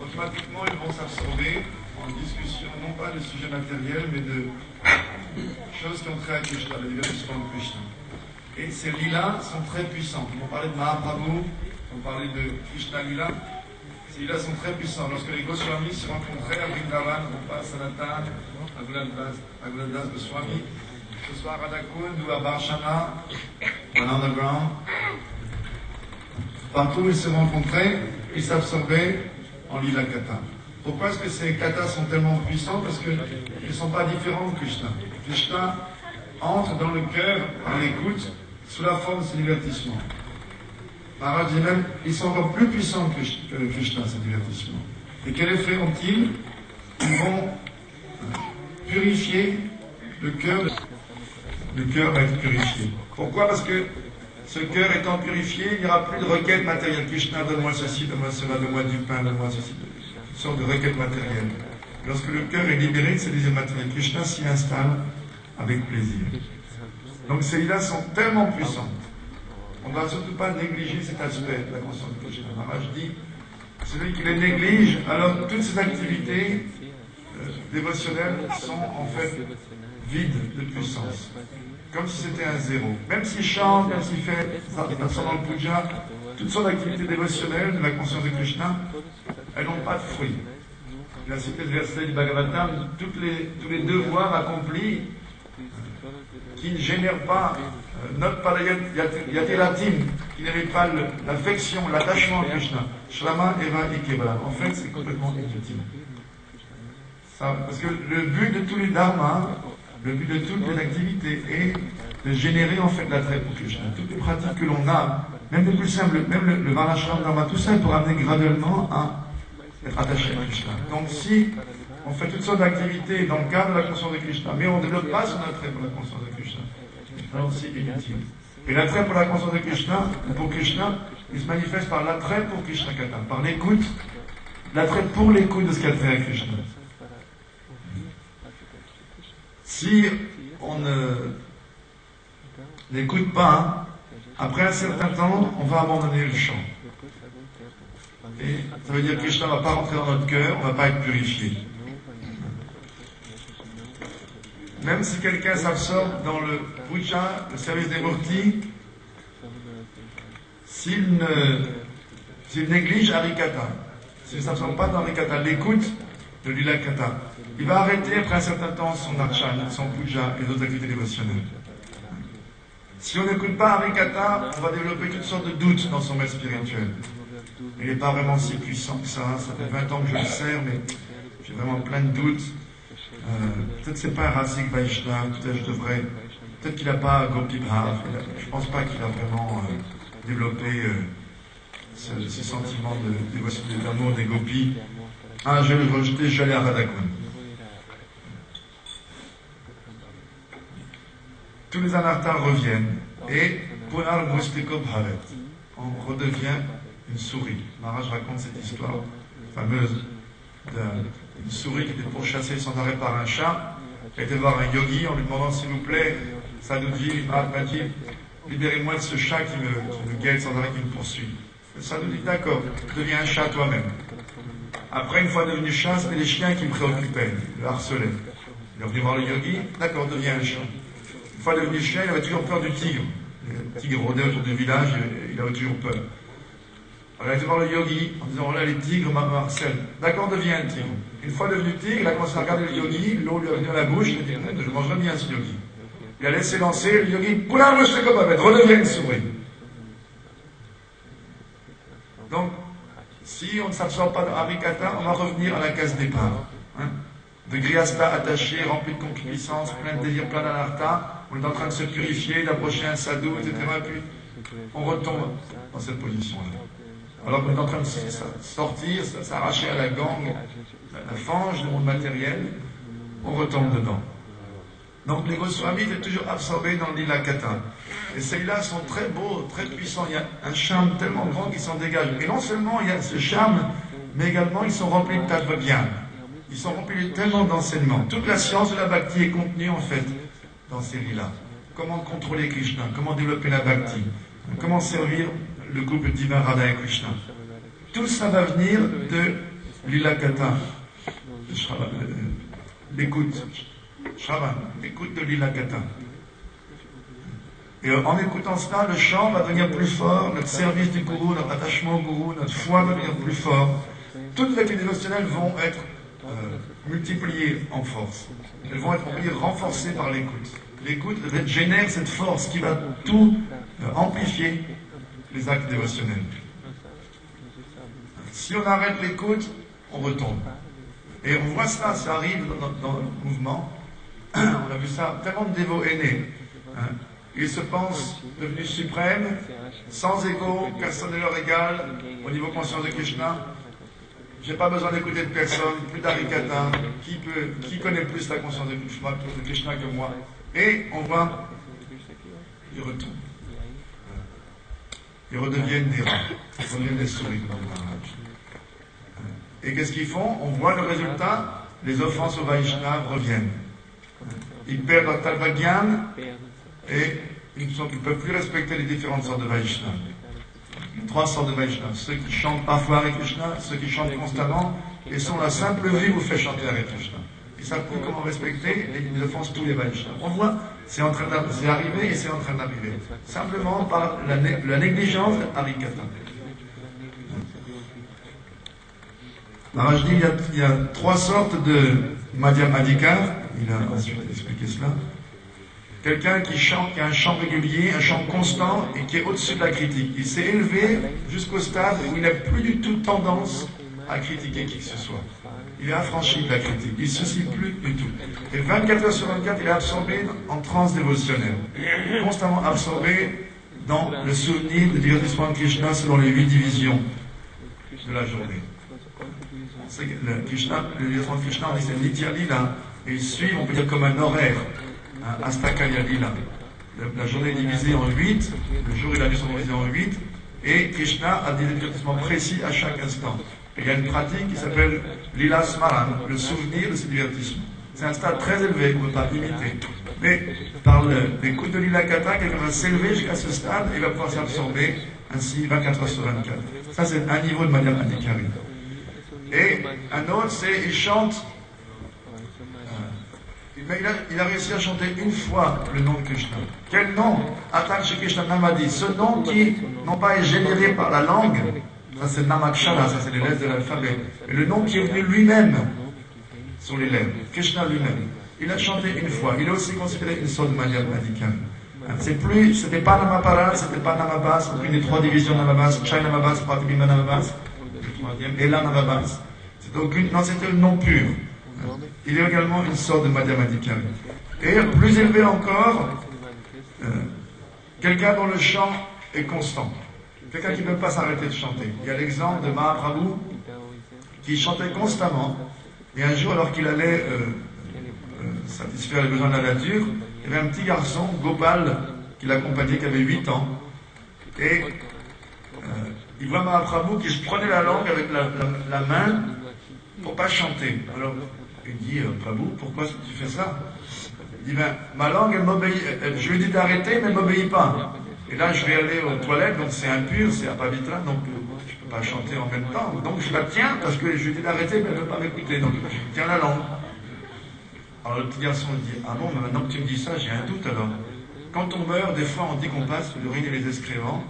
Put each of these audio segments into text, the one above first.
automatiquement ils vont s'absorber en discussion, non pas de sujets matériels, mais de choses qui ont trait à Krishna, le divertissement de Krishna. Et ces lilas sont très puissantes. On parlait de Mahaprabhu, on parlait de Krishna Lila. Ces lilas sont très puissants. Lorsque les Goswamis se rencontraient à Vrindavan, on passe à Sanatan, à Guladas Goswami, que ce soit à Radhakund ou à Barshana, en underground, partout où ils se rencontraient, ils s'absorbaient en lila kata. Pourquoi est-ce que ces katas sont tellement puissants? Parce qu'ils ne sont pas différents de Krishna. Krishna entre dans le cœur, par l'écoute, sous la forme de ce divertissement. Maharaj dit même, ils sont encore plus puissants que Krishna, ces divertissements. Et quel effet ont-ils? Ils vont purifier le cœur. Le cœur va être purifié. Pourquoi? Parce que ce cœur étant purifié, il n'y aura plus de requêtes matérielles. Krishna, donne-moi ceci, donne-moi cela, donne-moi du pain, donne-moi ceci. Toutes sortes de requêtes matérielles. Lorsque le cœur est libéré de ces désirs matériels, Krishna s'y installe avec plaisir. Donc ces lilas sont tellement puissantes. On ne doit surtout pas négliger cet aspect de la conscience de Krishna. Maharaj dit, celui qui les néglige, alors toutes ces activités dévotionnelles sont en fait vides de puissance. Comme si c'était un zéro. Même s'il chante, même s'il fait dans le puja, toutes sortes d'activités dévotionnelles de la conscience de Krishna, elles n'ont pas de fruits. Il a cité le verset du Bhagavatam, tous les devoirs accomplis qui ne génèrent pas notre yatiratim, qui n'avait pas l'affection, l'attachement à Krishna. Shrama Eva Ikebala. En fait, c'est complètement inutile. Parce que le but de tous les dharmas, le but de toutes les activités est de générer en fait l'attrait pour Krishna. Toutes les pratiques que l'on a, même les plus simples, même le Varnashram Dharma, tout ça est pour amener graduellement à être attaché à Krishna. Donc si on fait toutes sortes d'activités dans le cadre de la conscience de Krishna, mais on ne développe pas son attrait pour la conscience de Krishna, alors c'est inutile. Et l'attrait pour la conscience de Krishna, ou pour Krishna, il se manifeste par l'attrait pour Krishna Kata, par l'écoute, l'attrait pour l'écoute de ce qu'attrait à Krishna. Si on n'écoute pas, après un certain temps, on va abandonner le chant. Et ça veut dire que Krishna ne va pas rentrer dans notre cœur, on ne va pas être purifié. Même si quelqu'un s'absorbe dans le puja, le service des murtis, s'il néglige Harikata, s'il ne s'absorbe pas dans Harikata, l'écoute de Lila Kata, il va arrêter après un certain temps son archan, son puja et d'autres activités dévotionnelles. Si on n'écoute pas Harikata, on va développer toutes sortes de doutes dans son maître spirituel. Il n'est pas vraiment si puissant que ça fait 20 ans que je le sers, mais j'ai vraiment plein de doutes. Peut-être que c'est pas un Rasik Vaishnava, peut-être qu'il n'a pas Gopi Bhav, je ne pense pas qu'il a vraiment développé ce sentiment d'amour des gopis. Ah, je vais le rejeter, je vais aller à Radhakund. Tous les anarthas reviennent et Punar Mustiko Bhavet, on redevient une souris. Maharaj raconte cette histoire fameuse d'une souris qui était pourchassée sans arrêt par un chat. Elle était voir un yogi en lui demandant s'il vous plaît, Sadhuji, Mahatmaji, libérez-moi de ce chat qui me guette sans arrêt, qui me poursuit. Le sadhu dit d'accord, deviens un chat toi-même. Après, une fois devenu chat, c'était les chiens qui me préoccupaient, le harcelaient. Il est venu voir le yogi, d'accord, deviens un chien. Une fois devenu chien, il avait toujours peur du tigre. Le tigre rôdait autour du village, il avait toujours peur. Alors il a été voir le yogi en disant, voilà, les tigres m'harcèlent. D'accord, deviens un tigre. Une fois devenu tigre, il a commencé à regarder le yogi, l'eau lui est venue à la bouche, il a dit, je mangerai bien ce yogi. Il a laissé lancer, le yogi, Poula, je sais comment redevient une souris. Donc, si on ne s'absorbe pas dans Harikata, on va revenir à la case départ. De Grihastha attaché, rempli de concupiscence, plein de désirs, plein d'anartha, on est en train de se purifier, d'approcher un sadhu, etc. Puis on retombe dans cette position-là. Alors qu'on est en train de sortir, s'arracher à la gangue, la fange du monde matériel, on retombe dedans. Donc les Goswamis étaient toujours absorbés dans le Lila Kata. Et ceux-là sont très beaux, très puissants. Il y a un charme tellement grand qui s'en dégage. Et non seulement il y a ce charme, mais également ils sont remplis de tattva bien. Ils sont remplis tellement d'enseignements. Toute la science de la bhakti est contenue en fait dans ces lilas. Comment contrôler Krishna, comment développer la bhakti, comment servir le couple divin Radha et Krishna. Tout ça va venir de Lila Kata, l'écoute, Shravan, l'écoute de Lila Kata. Et en écoutant cela, le chant va devenir plus fort, notre service du gourou, notre attachement au gourou, notre foi va devenir plus fort. Toutes les clés dévotionnelles vont être multipliées en force. Elles vont être renforcées par l'écoute. L'écoute génère cette force qui va tout amplifier les actes dévotionnels. Si on arrête l'écoute, on retombe. Et on voit ça arrive dans le mouvement. On a vu ça, tellement de dévots aînés. Ils se pensent devenus suprêmes, sans égaux, personne ne leur égal, au niveau conscience de Krishna. J'ai pas besoin d'écouter de personne, plus d'Harikata, qui connaît plus la conscience de Krishna que moi. Et on voit, ils retournent. Ils redeviennent des rats, ils redeviennent des souris. Et qu'est-ce qu'ils font? On voit le résultat, les offenses au Vaishnava reviennent. Ils perdent leur Talvagyan et ils ne peuvent plus respecter les différentes sortes de Vaishnava. Les 3 sortes de Vaishnava, ceux qui chantent parfois Hare Krishna, ceux qui chantent constamment, et sont la simple vue vous fait chanter Hare Krishna. Ils ne savent plus comment respecter, et ils offensent tous les Vaishnavas. On voit, c'est arrivé et c'est en train d'arriver. Simplement par la négligence d'Harikata. Alors je dis, il y a 3 sortes de Madhyamadikar, il a ensuite expliqué cela. Quelqu'un qui a un chant régulier, un chant constant et qui est au-dessus de la critique. Il s'est élevé jusqu'au stade où il n'a plus du tout tendance à critiquer qui que ce soit. Il est affranchi de la critique, il ne se soucie plus du tout. Et 24 heures sur 24, il est absorbé en transe dévotionnelle. Constamment absorbé dans le souvenir du divertissement de Krishna selon les 8 divisions de la journée. Le divertissement de Krishna, on dit c'est Nitya Lila, et il suit, on peut dire, comme un horaire. Astakaya Lila. La journée est divisée en 8, le jour et la nuit sont divisés en 8, et Krishna a des divertissements précis à chaque instant. Et il y a une pratique qui s'appelle Lila Smaran, le souvenir de ces divertissements. C'est un stade très élevé qu'on ne peut pas imiter. Mais par l'écoute de Lila Kata, quelqu'un va s'élever jusqu'à ce stade et va pouvoir s'absorber ainsi 24 heures sur 24. Ça, c'est un niveau de Madhyamadikari. Et un autre, c'est il chante. Mais il a réussi à chanter une fois le nom de Krishna. Quel nom? Atak Shri Krishna Namadi. Ce nom qui, non pas est généré par la langue, ça c'est Namakshara, ça c'est les lettres de l'alphabet, mais le nom qui est venu lui-même sur les lèvres, Krishna lui-même. Il a chanté une fois. Il est aussi considéré une sorte de Madhyamadikar. C'était pas Namapara, c'était pas Namabas, aucune des 3 divisions Namabas, Chai Namabas, Pratibimba Namabas, le 3e, Ela Namabas. C'était le nom pur. Il est également une sorte de Madhyamadikar. Et plus élevé encore, quelqu'un dont le chant est constant. Quelqu'un qui ne peut pas s'arrêter de chanter. Il y a l'exemple de Mahaprabhu qui chantait constamment. Et un jour, alors qu'il allait satisfaire les besoins de la nature, il y avait un petit garçon, Gopal, qui l'accompagnait, qui avait 8 ans. Et il voit Mahaprabhu qui se prenait la langue avec la main pour ne pas chanter. Alors, il dit, Prabhu, pourquoi tu fais ça? Il dit, ma langue, elle m'obéit. Je lui ai dit d'arrêter, mais elle ne m'obéit pas. Et là, je vais aller aux toilettes, donc c'est impur, c'est apavitra, donc je ne peux pas chanter en même temps. Donc je la tiens, parce que je lui ai dit d'arrêter, mais elle ne veut pas m'écouter. Donc je tiens la langue. Alors le petit garçon dit, ah bon, mais maintenant que tu me dis ça, j'ai un doute alors. Quand on meurt, des fois, on dit qu'on passe l'urine et les excréments.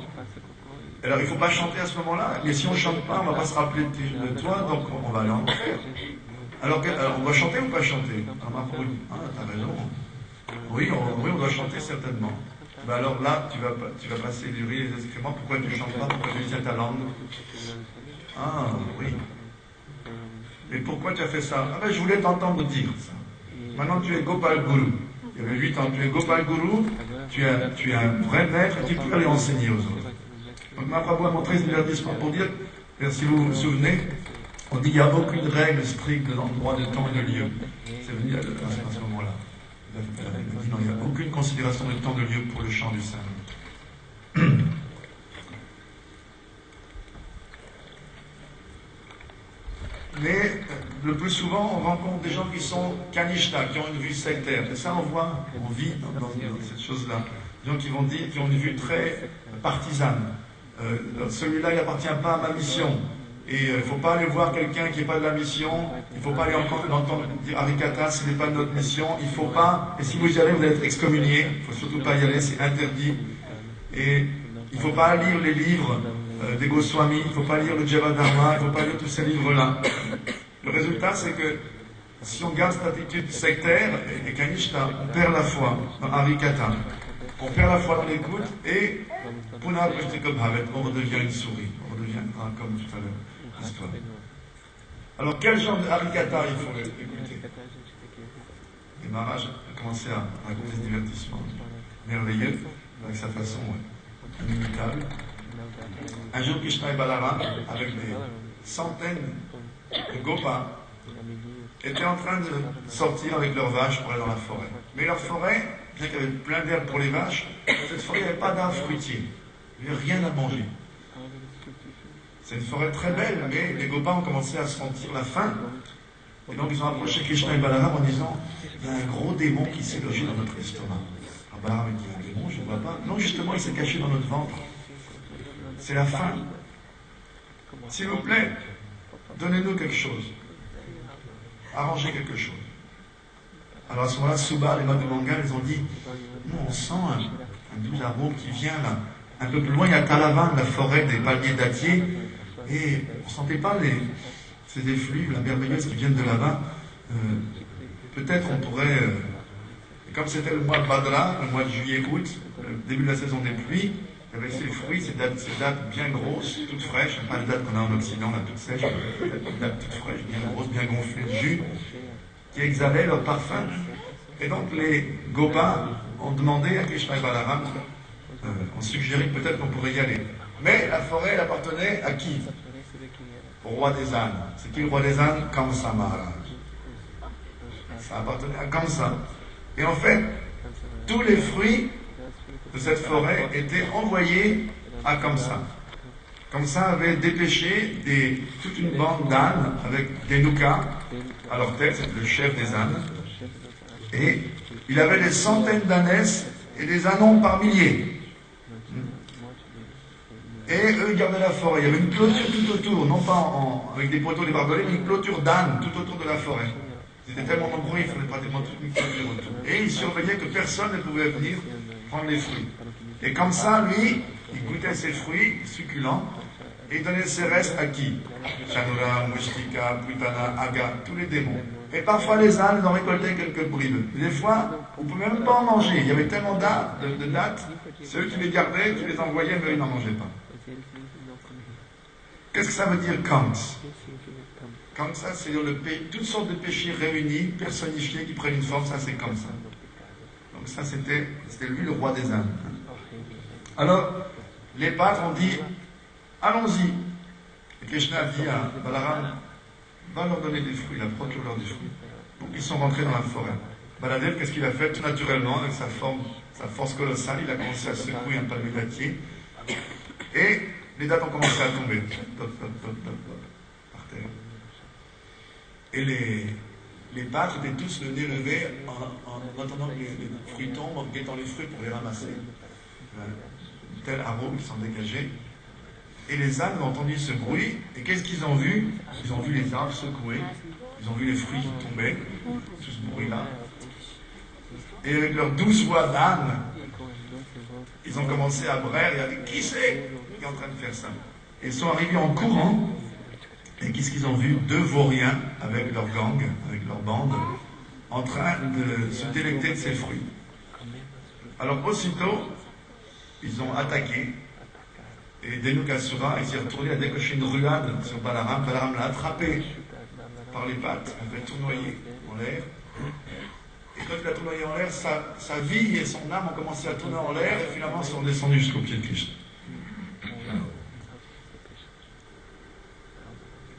Alors il ne faut pas chanter à ce moment-là. Mais si on ne chante pas, on ne va pas se rappeler de toi, donc on va aller en enfer. Alors, on doit chanter ou pas chanter? Ah, t'as raison. Oui, on doit chanter certainement. Ben alors là, tu vas passer l'urine et les excréments. Pourquoi tu ne chantes pas? Pourquoi tu tiens ta langue? Ah, oui. Et pourquoi tu as fait ça? Ah ben, je voulais t'entendre dire ça. Maintenant, tu es Gopal Guru. Il y avait 8 ans. Tu es Gopal Guru, tu es un vrai maître et tu peux aller enseigner aux autres. Donc, Mahaprabhu a montré ce divertissement pour dire, si vous vous souvenez, on dit qu'il n'y a aucune règle stricte dans le droit de temps et de lieu. C'est venu à ce moment-là. Il dit non, il n'y a aucune considération de temps et de lieu pour le chant du saint. Mais le plus souvent, on rencontre des gens qui sont kanishta, qui ont une vue sectaire. Et ça, on vit dans cette chose-là. Des gens qui ont une vue très partisane. Celui-là, il n'appartient pas à ma mission. Et il ne faut pas aller voir quelqu'un qui n'est pas de la mission, il ne faut pas aller entendre dire Harikata, ce n'est pas de notre mission, il ne faut pas, et si vous y allez, vous allez être excommunié, il ne faut surtout pas y aller, c'est interdit. Et il ne faut pas lire les livres des Goswami, il ne faut pas lire le Javadharma, il ne faut pas lire tous ces livres-là. Le résultat, c'est que si on garde cette attitude sectaire et Kanishta, on perd la foi dans Harikata. On perd la foi dans l'écoute et Puna Prashtikam Bhavet, on redevient une souris, on redevient comme tout à l'heure, l'histoire. Alors quel genre de Harikata il faut écouter? Et Maharaj a commencé à raconter ce divertissement merveilleux, avec sa façon inimitable. Un jour, Krishna et Balaram, avec des centaines de gopas, étaient en train de sortir avec leurs vaches pour aller dans la forêt. Mais leur forêt, bien qu'il y avait plein d'herbes pour les vaches, cette forêt, il n'y avait pas d'arbres fruitiers. Il n'y avait rien à manger. C'est une forêt très belle, mais les gopas ont commencé à sentir la faim. Et donc ils ont approché Krishna et Balaram en disant il y a un gros démon qui s'est logé dans notre estomac. Alors Balaram dit un démon, je ne vois pas. Non, justement, il s'est caché dans notre ventre. C'est la faim. S'il vous plaît, donnez-nous quelque chose. Arrangez quelque chose. Alors à ce moment-là, Subal et Madhumanga, ils ont dit nous, on sent un doux arôme qui vient là. Un peu plus loin, il y a Talavan, la forêt des palmiers dattiers. Et on ne sentait pas ces effluves, la merveilleuse qui viennent de là-bas. Peut-être on pourrait, comme c'était le mois de Badra, le mois de juillet-août, le début de la saison des pluies, il y avait ces fruits, ces dattes bien grosses, toutes fraîches, pas les dattes qu'on a en Occident, là, toutes sèches, des dattes toutes fraîches, bien grosses, bien gonflées de jus, qui exhalaient leur parfum. Et donc les Gopas ont demandé à Krishna et Balaram, ont suggéré que peut-être qu'on pourrait y aller. Mais la forêt, elle appartenait à qui? Au roi des ânes. C'est qui le roi des ânes? Kamsa Maharaj. Ça appartenait à Kamsa. Et en fait, tous les fruits de cette forêt étaient envoyés à Kamsa. Kamsa avait dépêché toute une bande d'ânes avec des Nukas à leur tête, c'est le chef des ânes. Et il avait des centaines d'ânesses et des ânons par milliers. Et eux, ils gardaient la forêt. Il y avait une clôture tout autour, non pas avec des poteaux, des barbelés, mais une clôture d'ânes tout autour de la forêt. Ils étaient tellement nombreux, il fallait pratiquement toute une clôture autour. Et ils surveillaient que personne ne pouvait venir prendre les fruits. Et comme ça, lui, il goûtait ses fruits succulents et il donnait ses restes à qui? Chanura, Mushtika, Putana, Aga, tous les démons. Et parfois, les ânes, ils en récoltaient quelques bribes. Des fois, on ne pouvait même pas en manger. Il y avait tellement de dattes, ceux qui les gardaient, qui les envoyaient, mais ils n'en mangeaient pas. Qu'est-ce que ça veut dire Kams? Kamsa, c'est toutes sortes de péchés réunis, personnifiés, qui prennent une forme, ça c'est comme ça. Donc ça c'était lui le roi des ânes. Alors, les pâtres ont dit, allons-y. Et Krishna a dit à Balaram, va leur donner des fruits, procure-leur des fruits. Donc ils sont rentrés dans la forêt. Baladev, qu'est-ce qu'il a fait? Tout naturellement, avec sa force colossale, il a commencé à secouer un palmier dattier. Et les dattes ont commencé à tomber. Par terre. Et les pâtres étaient tous le nez levé en attendant que les fruits tombent, en guettant les fruits pour les ramasser. Un tel arôme qui s'en dégageait. Et les ânes ont entendu ce bruit, et qu'est-ce qu'ils ont vu? Ils ont vu les arbres secouer, ils ont vu les fruits qui tombaient, tout ce bruit-là. Et avec leur douce voix d'âne, ils ont commencé à braire et à dire qui c'est qui est en train de faire ça? Et ils sont arrivés en courant, et qu'est-ce qu'ils ont vu? Deux vauriens avec leur gang, avec leur bande, en train de se délecter de ces fruits. Alors aussitôt, ils ont attaqué. Et Dhenukasura, il s'est retourné à décocher une ruade sur Balaram. Balaram l'a attrapé par les pattes, il l'a tournoyé en l'air. Et quand il a tournoyé en l'air, sa vie et son âme ont commencé à tourner en l'air et finalement sont descendus jusqu'au pied de Krishna.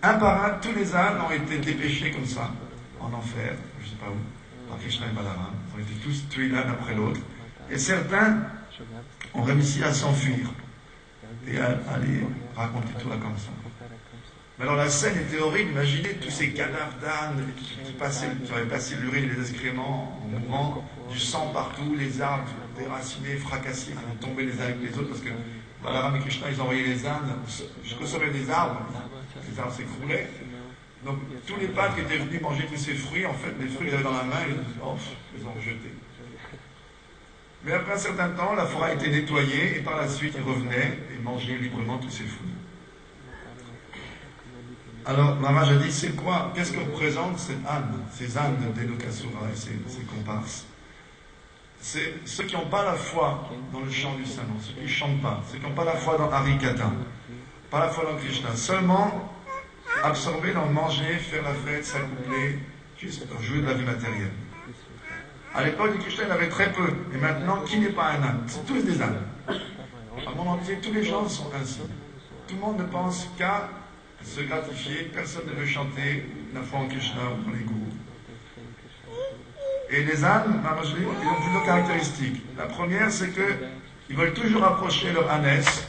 Un par un, tous les ânes ont été dépêchés comme ça, en enfer, je ne sais pas où, par Krishna et Balaram. Ils ont été tous tués l'un après l'autre. Et certains ont réussi à s'enfuir et à aller raconter tout là comme ça. Mais alors la scène était horrible, imaginez tous ces cadavres d'ânes qui avaient passé l'urine et les excréments en mourant, du sang partout, les arbres déracinés, fracassés, qui vont tomber les uns avec les autres, parce que Balaram et Krishna, ils envoyaient les ânes jusqu'au sommet des arbres, les arbres s'écroulaient. Donc tous les pâtres qui étaient venus manger tous ces fruits, en fait, les fruits qu'ils avaient dans la main, ils ont rejetés. Mais après un certain temps, la forêt a été nettoyée et par la suite, ils revenaient et mangeaient librement tous ces fruits. Alors, Maharaj a dit, c'est quoi? Qu'est-ce que représente ces ânes de Dhenukasura et ces comparses? C'est ceux qui n'ont pas la foi dans le chant du Saint-Nom, ceux qui ne chantent pas, ceux qui n'ont pas la foi dans Harikata, pas la foi dans Krishna, seulement absorbés dans manger, faire la fête, s'accoupler, juste jouer de la vie matérielle. À l'époque du Krishna, il y en avait très peu. Et maintenant, qui n'est pas un âne? C'est tous des ânes. Dans le monde entier, tous les gens sont ainsi. Tout le monde ne pense qu'à se gratifier. Personne ne veut chanter la foi en Krishna ou dans les gourous. Et les ânes, ils ont plusieurs caractéristiques. La première, c'est qu'ils veulent toujours approcher leur ânesse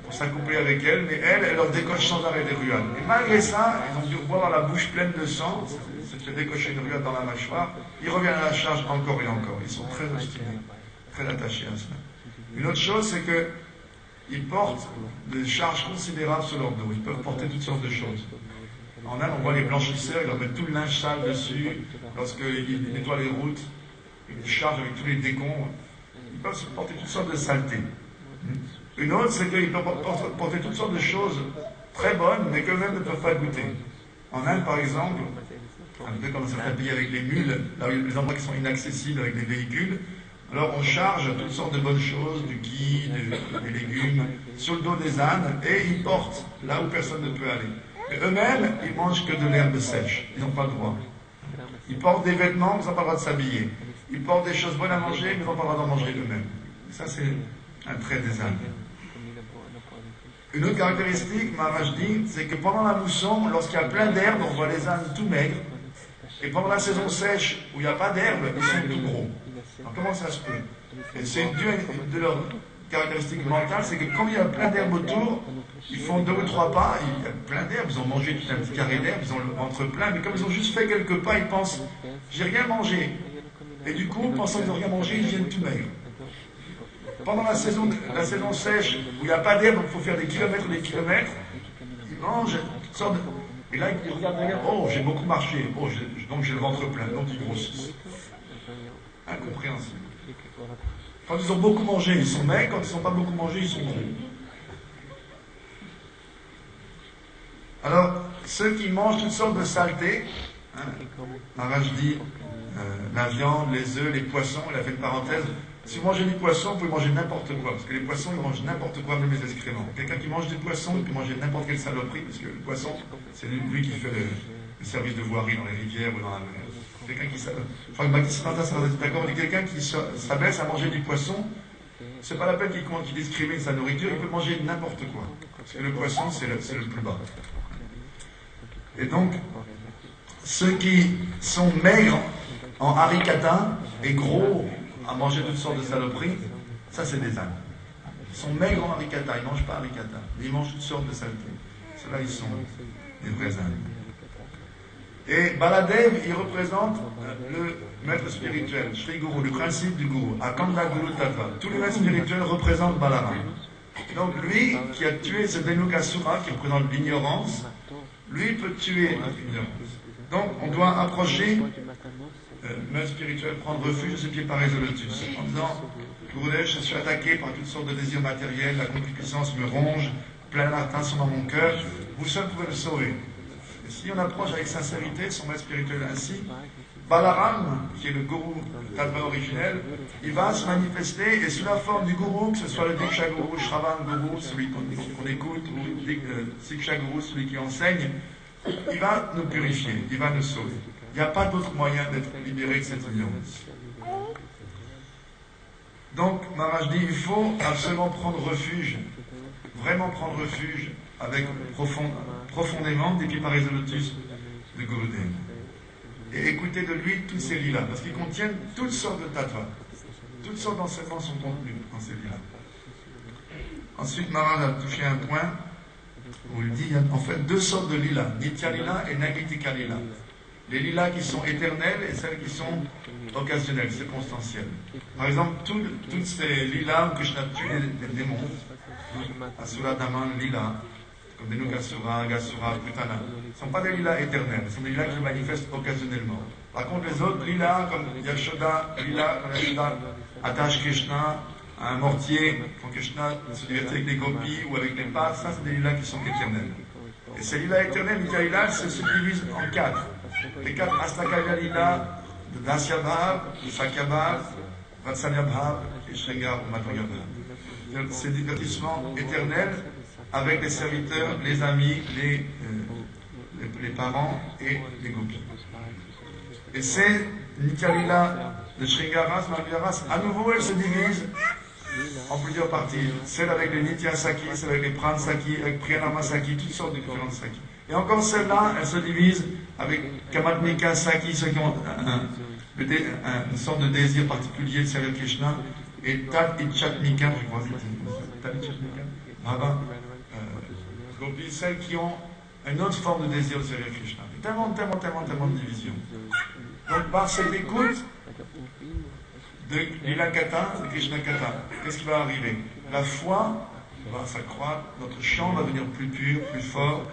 pour s'accoupler avec elle, mais elle leur décoche sans arrêt des ruades. Et malgré ça, ils ont dû boire la bouche pleine de sang, se fait décocher une ruade dans la mâchoire, ils reviennent à la charge encore et encore. Ils sont très obstinés, très attachés à cela. Une autre chose, c'est qu'ils portent des charges considérables sur leur dos. Ils peuvent porter toutes sortes de choses. En Inde, on voit les blanchisseurs, ils leur mettent tout le linge sale dessus, lorsqu'ils nettoient les routes, ils les chargent avec tous les décombres. Ils peuvent porter toutes sortes de saletés. Une autre, c'est qu'ils peuvent porter toutes sortes de choses très bonnes, mais qu'eux-mêmes ne peuvent pas goûter. En Inde, par exemple, un peu comme certains pays avec les mules, là où il y a des endroits qui sont inaccessibles avec des véhicules, alors on charge toutes sortes de bonnes choses, du ghee, des légumes, sur le dos des ânes, et ils portent là où personne ne peut aller. Mais eux-mêmes, ils mangent que de l'herbe sèche, ils n'ont pas le droit. Ils portent des vêtements, mais ils n'ont pas le droit de s'habiller. Ils portent des choses bonnes à manger, mais ils n'ont pas le droit d'en manger eux-mêmes. Ça, c'est un trait des ânes. Une autre caractéristique, Maharaj dit, c'est que pendant la mousson, lorsqu'il y a plein d'herbes, on voit les ânes tout maigres. Et pendant la saison sèche, où il n'y a pas d'herbe, ils sont tout gros. Alors comment ça se peut? Et c'est dû à une de leurs caractéristiques mentales, c'est que quand il y a plein d'herbes autour, ils font 2 ou 3 pas, il y a plein d'herbes, ils ont mangé tout un petit carré d'herbe, ils ont le ventre plein, mais comme ils ont juste fait quelques pas, ils pensent, j'ai rien mangé. Et du coup, pensant qu'ils n'ont rien mangé, ils deviennent tout maigres. Pendant la saison sèche, où il n'y a pas d'herbe, donc il faut faire des kilomètres et des kilomètres, ils mangent toutes sortes de... Et là, ils regardent derrière, oh, j'ai beaucoup marché, oh, donc j'ai le ventre plein, donc ils grossissent. Incompréhensible. Quand ils ont beaucoup mangé, ils sont maigres, quand ils n'ont pas beaucoup mangé, ils sont gros. Alors, ceux qui mangent toutes sortes de saletés, Maharaj dit, la viande, les œufs, les poissons, il a fait une parenthèse, si vous mangez du poisson, vous pouvez manger n'importe quoi, parce que les poissons, ils mangent n'importe quoi, même les excréments. Quelqu'un qui mange du poisson, il peut manger n'importe quelle saloperie, parce que le poisson, c'est lui qui fait le service de voirie dans les rivières ou dans la mer. Quelqu'un qui s'abaisse, enfin, Bhaktisiddhanta Saraswati Thakur dit quelqu'un qui s'abaisse à manger du poisson, c'est pas la peine qu'il discrimine sa nourriture, il peut manger n'importe quoi. Parce que le poisson, c'est le plus bas. Et donc, ceux qui sont maigres en harikata et gros à manger toutes sortes de saloperies, ça c'est des ânes. Ils sont maigres en harikata, ils ne mangent pas harikata, mais ils mangent toutes sortes de saletés. Ceux-là, ils sont des vrais ânes. Et Baladev, il représente le maître spirituel, Shri Guru, le principe du Guru, Akanda Guru Tattva. Tous les maîtres spirituels représentent Balaram. Donc lui, qui a tué ce Dhenukasura, qui représente l'ignorance, lui peut tuer notre ignorance. Donc on doit approcher le maître spirituel, prendre refuge de ses pieds parés de lotus, en disant, Gurudev, je suis attaqué par toutes sortes de désirs matériels, la concupiscence me ronge, plein d'artins sont dans mon cœur, vous seul pouvez le sauver. Et si on approche avec sincérité son maître spirituel ainsi, Balaram, qui est le gourou Tattva originel, il va se manifester et sous la forme du gourou, que ce soit le Diksha Guru, Shravan Guru, celui qu'on écoute, ou Siksha Guru, celui qui enseigne, il va nous purifier, il va nous sauver. Il n'y a pas d'autre moyen d'être libéré de cette ignorance. Donc, Maharaj dit, il faut absolument prendre refuge, vraiment prendre refuge avec profondément des pieds parés de lotus de Gurudev. Et écouter de lui tous ces lilas, parce qu'ils contiennent toutes sortes de tattvas. Toutes sortes d'enseignements sont contenus dans ces lilas. Ensuite, Maharaj a touché un point où il dit, il y a en fait 2 sortes de lilas, Nitya Lila et Nagitika Lila. Les lilas qui sont éternelles et celles qui sont occasionnelles, circonstancielles. Par exemple, toutes ces lilas où Krishna tue des démons, Asura Daman Lila, comme des Nukasura, Gasura, Putana. Ce ne sont pas des lilas éternels, ce sont des lilas qui se manifestent occasionnellement. Par contre, les autres lilas, comme Yashoda, attache Krishna à un mortier, quand Krishna se divertit avec les gopis ou avec les pâtes, ça c'est des lilas qui sont éternels. Et ces lilas éternels, Nitya Lila, se divisent en quatre. Les quatre Astakaya Lila, de Dasya Bhav, de Sakya Bhav, Vatsalya Bhav et Shringar ou Madhurya Bhav. C'est des divertissements éternels avec les serviteurs, les amis, les parents et les gopis. Et ces Nitya Lila de Shringaras, Madhuryaras, à nouveau elles se divisent en plusieurs parties. Celle avec les Nitya Saki, celle avec les Pran Saki, avec Priyanama Saki, toutes sortes de différentes Saki. Et encore celle-là, elle se divise avec Kamatmika Saki, ceux qui ont une sorte de désir particulier de servir Krishna, et Tat Ichatmika, je crois, Tat Ichatmika, Bhava, Gopi, celles qui ont une autre forme de désir de servir Krishna. Tellement de divisions. Donc par cette écoute de Lila Kata, de Krishna Kata, qu'est-ce qui va arriver? La foi va s'accroître, notre chant va devenir plus pur, plus fort,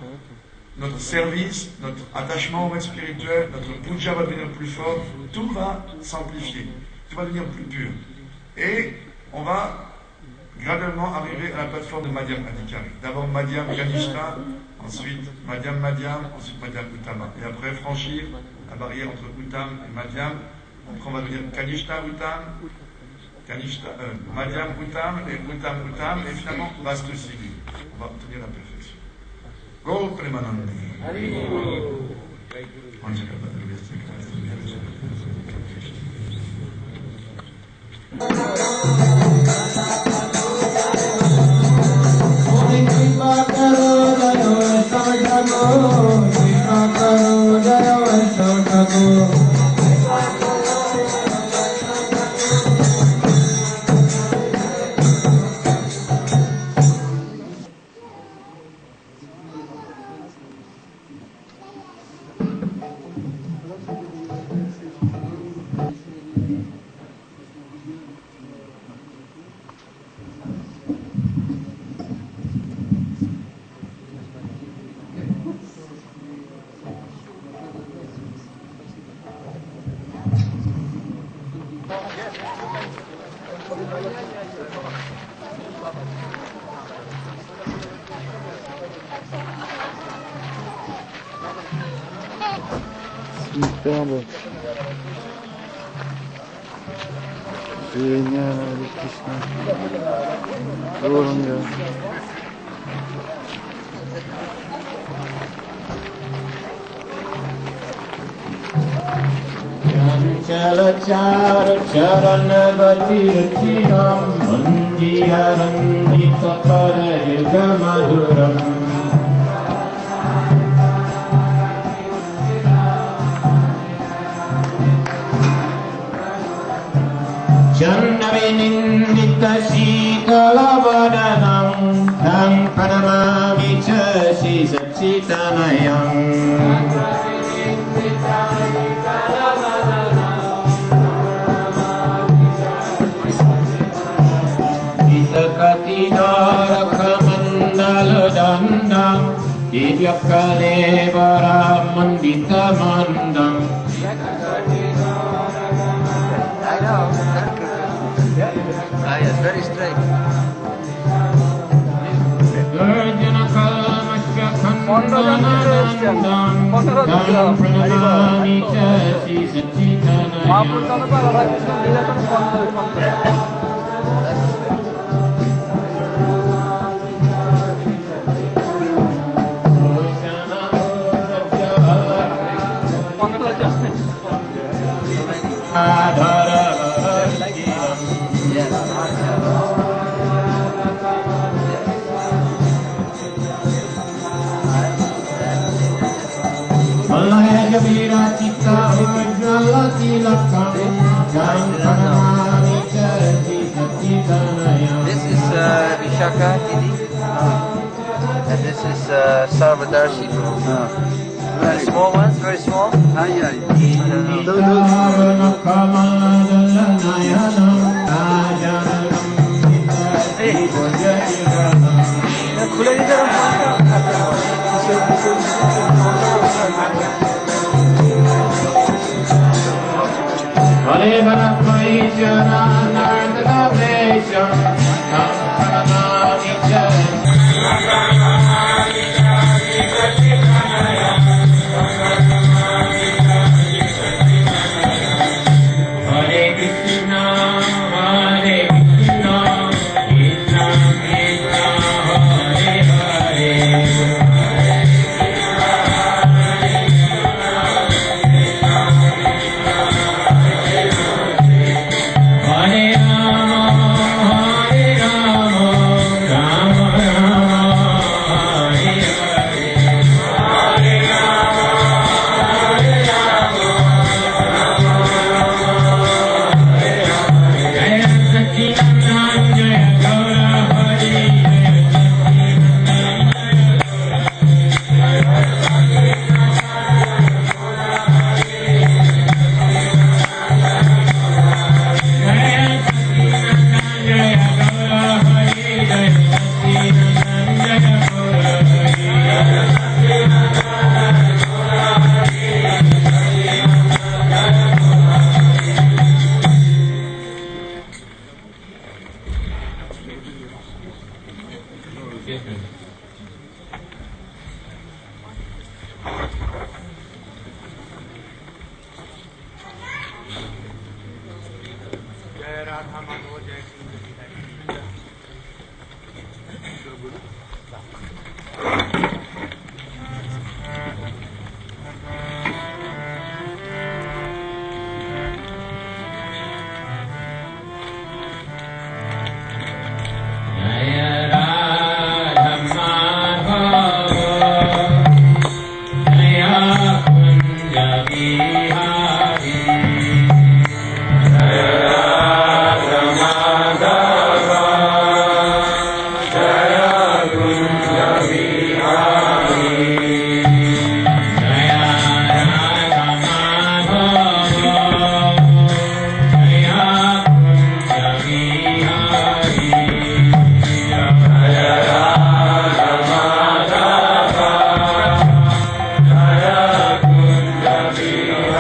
notre service, notre attachement au maître spirituel, notre puja va devenir plus fort, tout va s'amplifier, tout va devenir plus pur. Et on va graduellement arriver à la plateforme de Madhyam Adhikari. D'abord Madhyam Kanishta, ensuite Madhyam Madhyam, ensuite Madhyam Uttama. Et après franchir la barrière entre Uttam et Madhyam. Après on va devenir Kanishta Uttam, Madhyam Uttam et Uttam Uttam, et finalement Vastu Siddhi. On va obtenir la perfection. Go Premanande. Superbe. Génial avec Krishna. Golanga. Chanchalacara charanavatiruchiram mandiharandita parayugamaduram Channavinindita shitalavanam tam pranamami cha sisachitanayam Katidarakamandala Divyakalevara mandita mandam I know. It's very straight. Virgina Kalmasya Khandananandam Tam Pranamami Chasi Sachitanayam This is Vishaka Giri, and this is Sarvadarshi. Very small ones, very small. खुले Hare Brahmaishvara Narada Vesha Pranamami Hare Krishna, Hare Krishna, Krishna Krishna, Hare Hare. Hare Rama, Rama Rama, Hare Hare. Jaya Satchidananda, Jaya Gaura Hari, Jaya Satchidananda, Jaya Gaura Hari, Jaya Satchidananda, Jaya Gaura Hari. Jaya Radha Madhava, Jaya Kunja Bihari. Jaya Radha Madhava, Jaya Kunja Bihari. Jaya Radha Madhava, Jaya Kunja Bihari. Jaya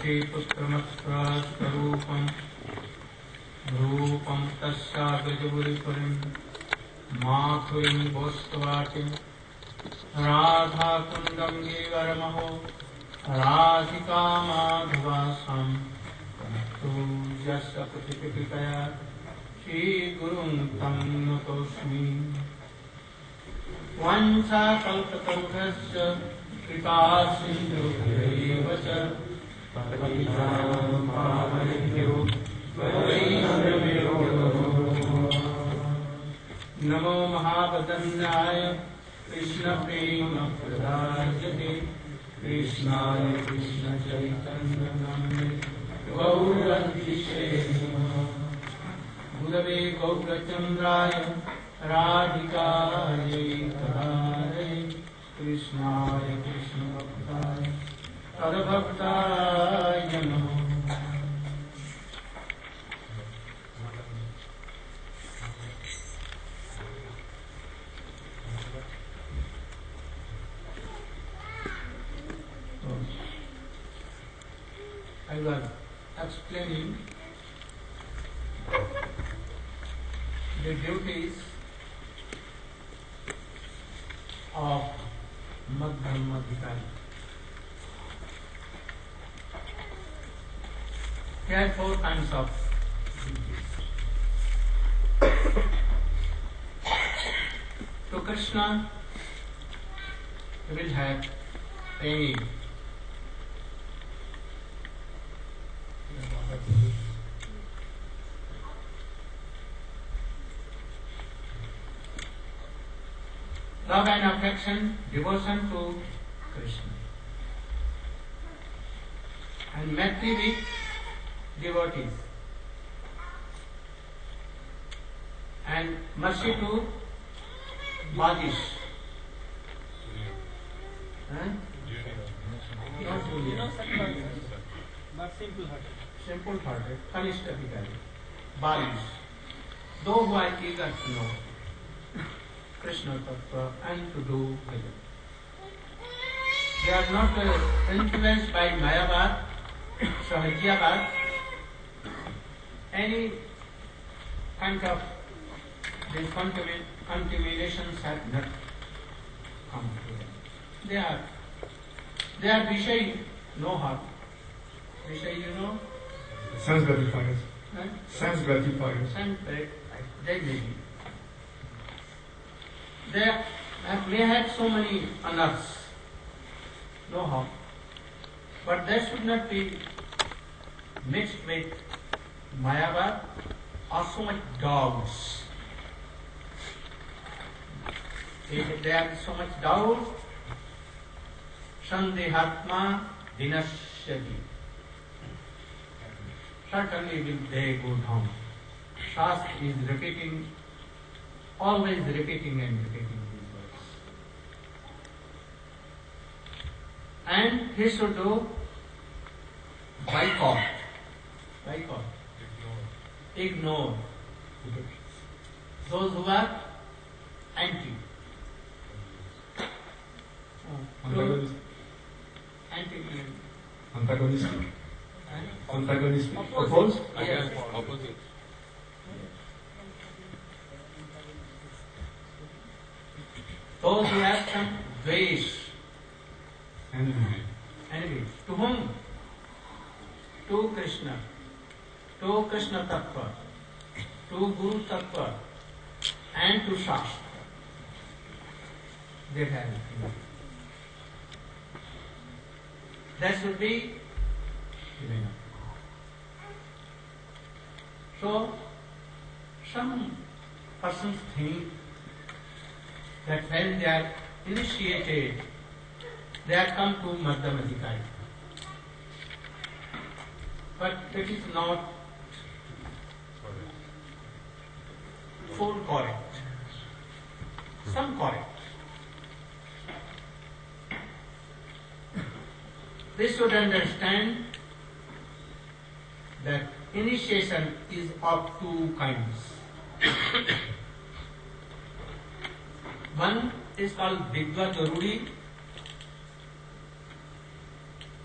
यशे पुत्रमस्त्ररूपम् रूपं तस्याग्रजपुरीपुरीं माथुरीं गोस्तवाटिं राधाकुण्डं गीवरमहो राधिका माधवासां पूज्यस्य प्रतिकृतिकया श्रीगुरुं तं नतोऽस्मि वाञ्छाकल्पतरुभ्यश्च कृपासिन्धुभ्यैव च पतितानां पावनेभ्यो वैष्णवेभ्यो नमो महावदन्याय कृष्णप्रेमप्रदायते कृष्णाय कृष्णचैतन्यनाम्ने गौरतिशे गुरवे गौरचन्द्राय राधिकायै तदायै कृष्णाय कृष्णभक्ताय तद्भक्ताय नमः। I was explaining the duties of Madhyamadhikari. There are 4 kinds of duties. To Krishna, we will have pain. Love and affection, devotion to Krishna. And Maitri with devotees. And mercy to bodies. Not Julian. Simple-hearted, Kanishta-Bhikari. Bodies. Those who are eager to know Krishna Tattva and to do bhajan. They are not influenced by Mayavad, Sahajiavad, any kind of these contaminations have not come to them. They are Vishay, no harm. Vishay, you know? Sense gratifiers. Huh? Sense gratifiers. Sense they may be. They may have so many honors, no harm, but they should not be mixed with Mayavad or so much doubts. If they have so much doubt, Sandehatma Dinashyati. Certainly will they go down. Shastra is repeating, always repeating and repeating these words. And he should do boycott. Boycott. Ignore. Those who are anti. Antagonist. Antagonistic. Antagonistic. Opposed? Yes. Opposite. Those who have some dvesh, Enemy. envy. To whom? To Krishna. To Krishna Tattva. To Guru Tattva. And to Shastra. They have envy. That should be given up. So, some persons think that when they are initiated, they are come to Madhyamadhikari. But it is not full correct. Some correct. They should understand that initiation is of 2 kinds. One is called Vigva Jaruri,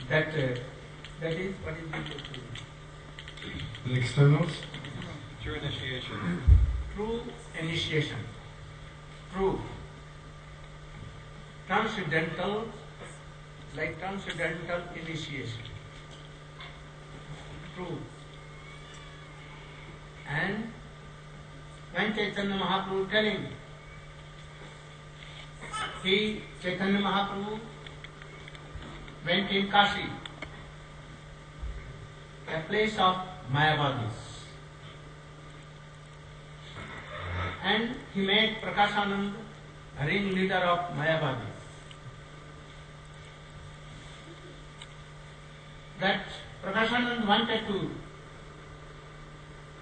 that That is what is the The externals. True initiation. true initiation. True. Transcendental, like transcendental initiation. True. And when Chaitanya Mahaprabhu telling, Chaitanya Mahaprabhu went in Kashi, a place of Mayavadis, and he made Prakashanand ringleader of Mayavadis. That Prakashanand wanted to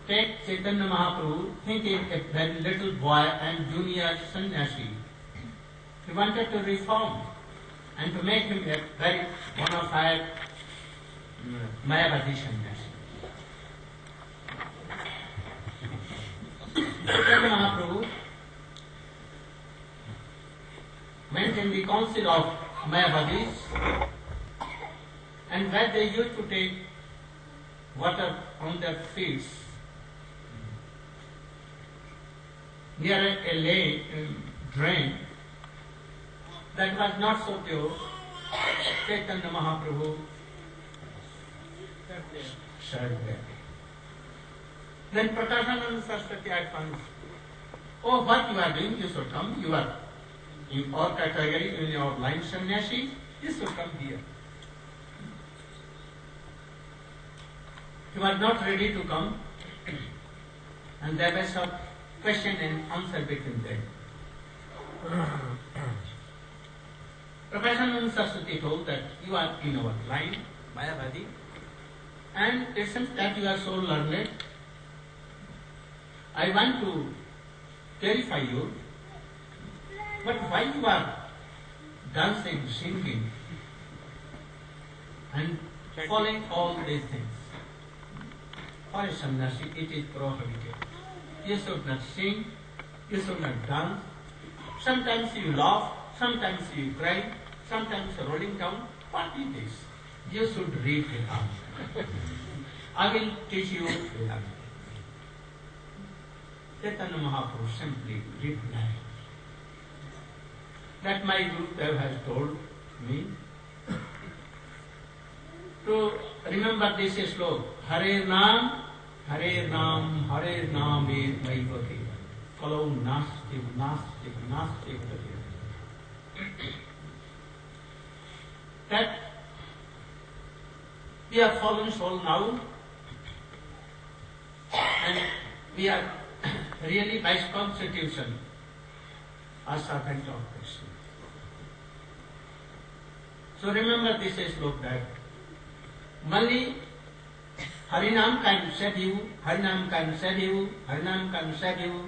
take Chaitanya Mahaprabhu, thinking a very little boy and junior sannyasi. He wanted to reform and to make him a very bona fide Mayavadi sannyasi. Chaitanya Mahaprabhu went in the council of Mayavadis, and where they used to take water on their fields, near a lake, drain, that was not so pure, Chaitanya Mahaprabhu served there. Then Prakashananda Saraswati at once, oh, what you are doing, you should come, you are in our category, in your line sannyasi, you should come here. He was not ready to come, and there was a question and answer between them. Prakashananda Saraswati told that you are in our line, Mayavadi, and it seems that you are so learned. I want to clarify you, but why you are dancing, singing, and following all these things? For a sannyasi, it is prohibited. You should not sing, you should not dance. Sometimes you laugh, sometimes you cry, sometimes rolling down. What is this? You should read Vedanta. I will teach you Vedanta. Chaitanya Mahaprabhu simply replied that my Gurudev has told me to remember this sloka, Hare Nam, Hare Nam, Hare Nam is Maivati. Follow Nastik, Nastik, Nastik. That we are fallen soul now, and we are really by constitution a servant of Krishna. So remember this sloka that Mali Harinam can save you, Harinam can save you, Harinam can save you,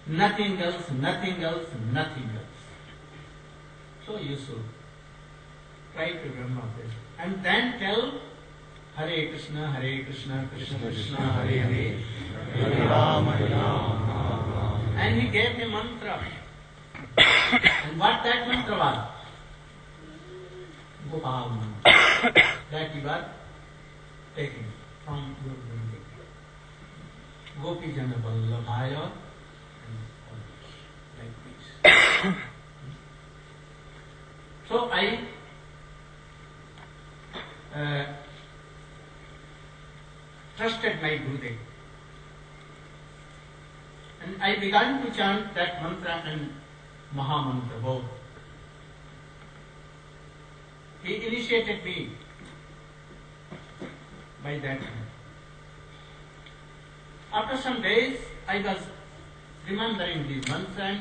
nothing else, nothing else, nothing else. So you should try to remember this. And then tell Hare Krishna, Krishna Krishna, Hare Hare, Hare Rama, Hare Rama. And he gave a mantra. And what that mantra was? Gopal mantra. That he was taking from Guru Vrinda. Gopi Jana Vallabhaya, like this. So I trusted my Gurudev. And I began to chant that mantra and Mahamantra both. He initiated me by that. After some days, I was remembering these mantra and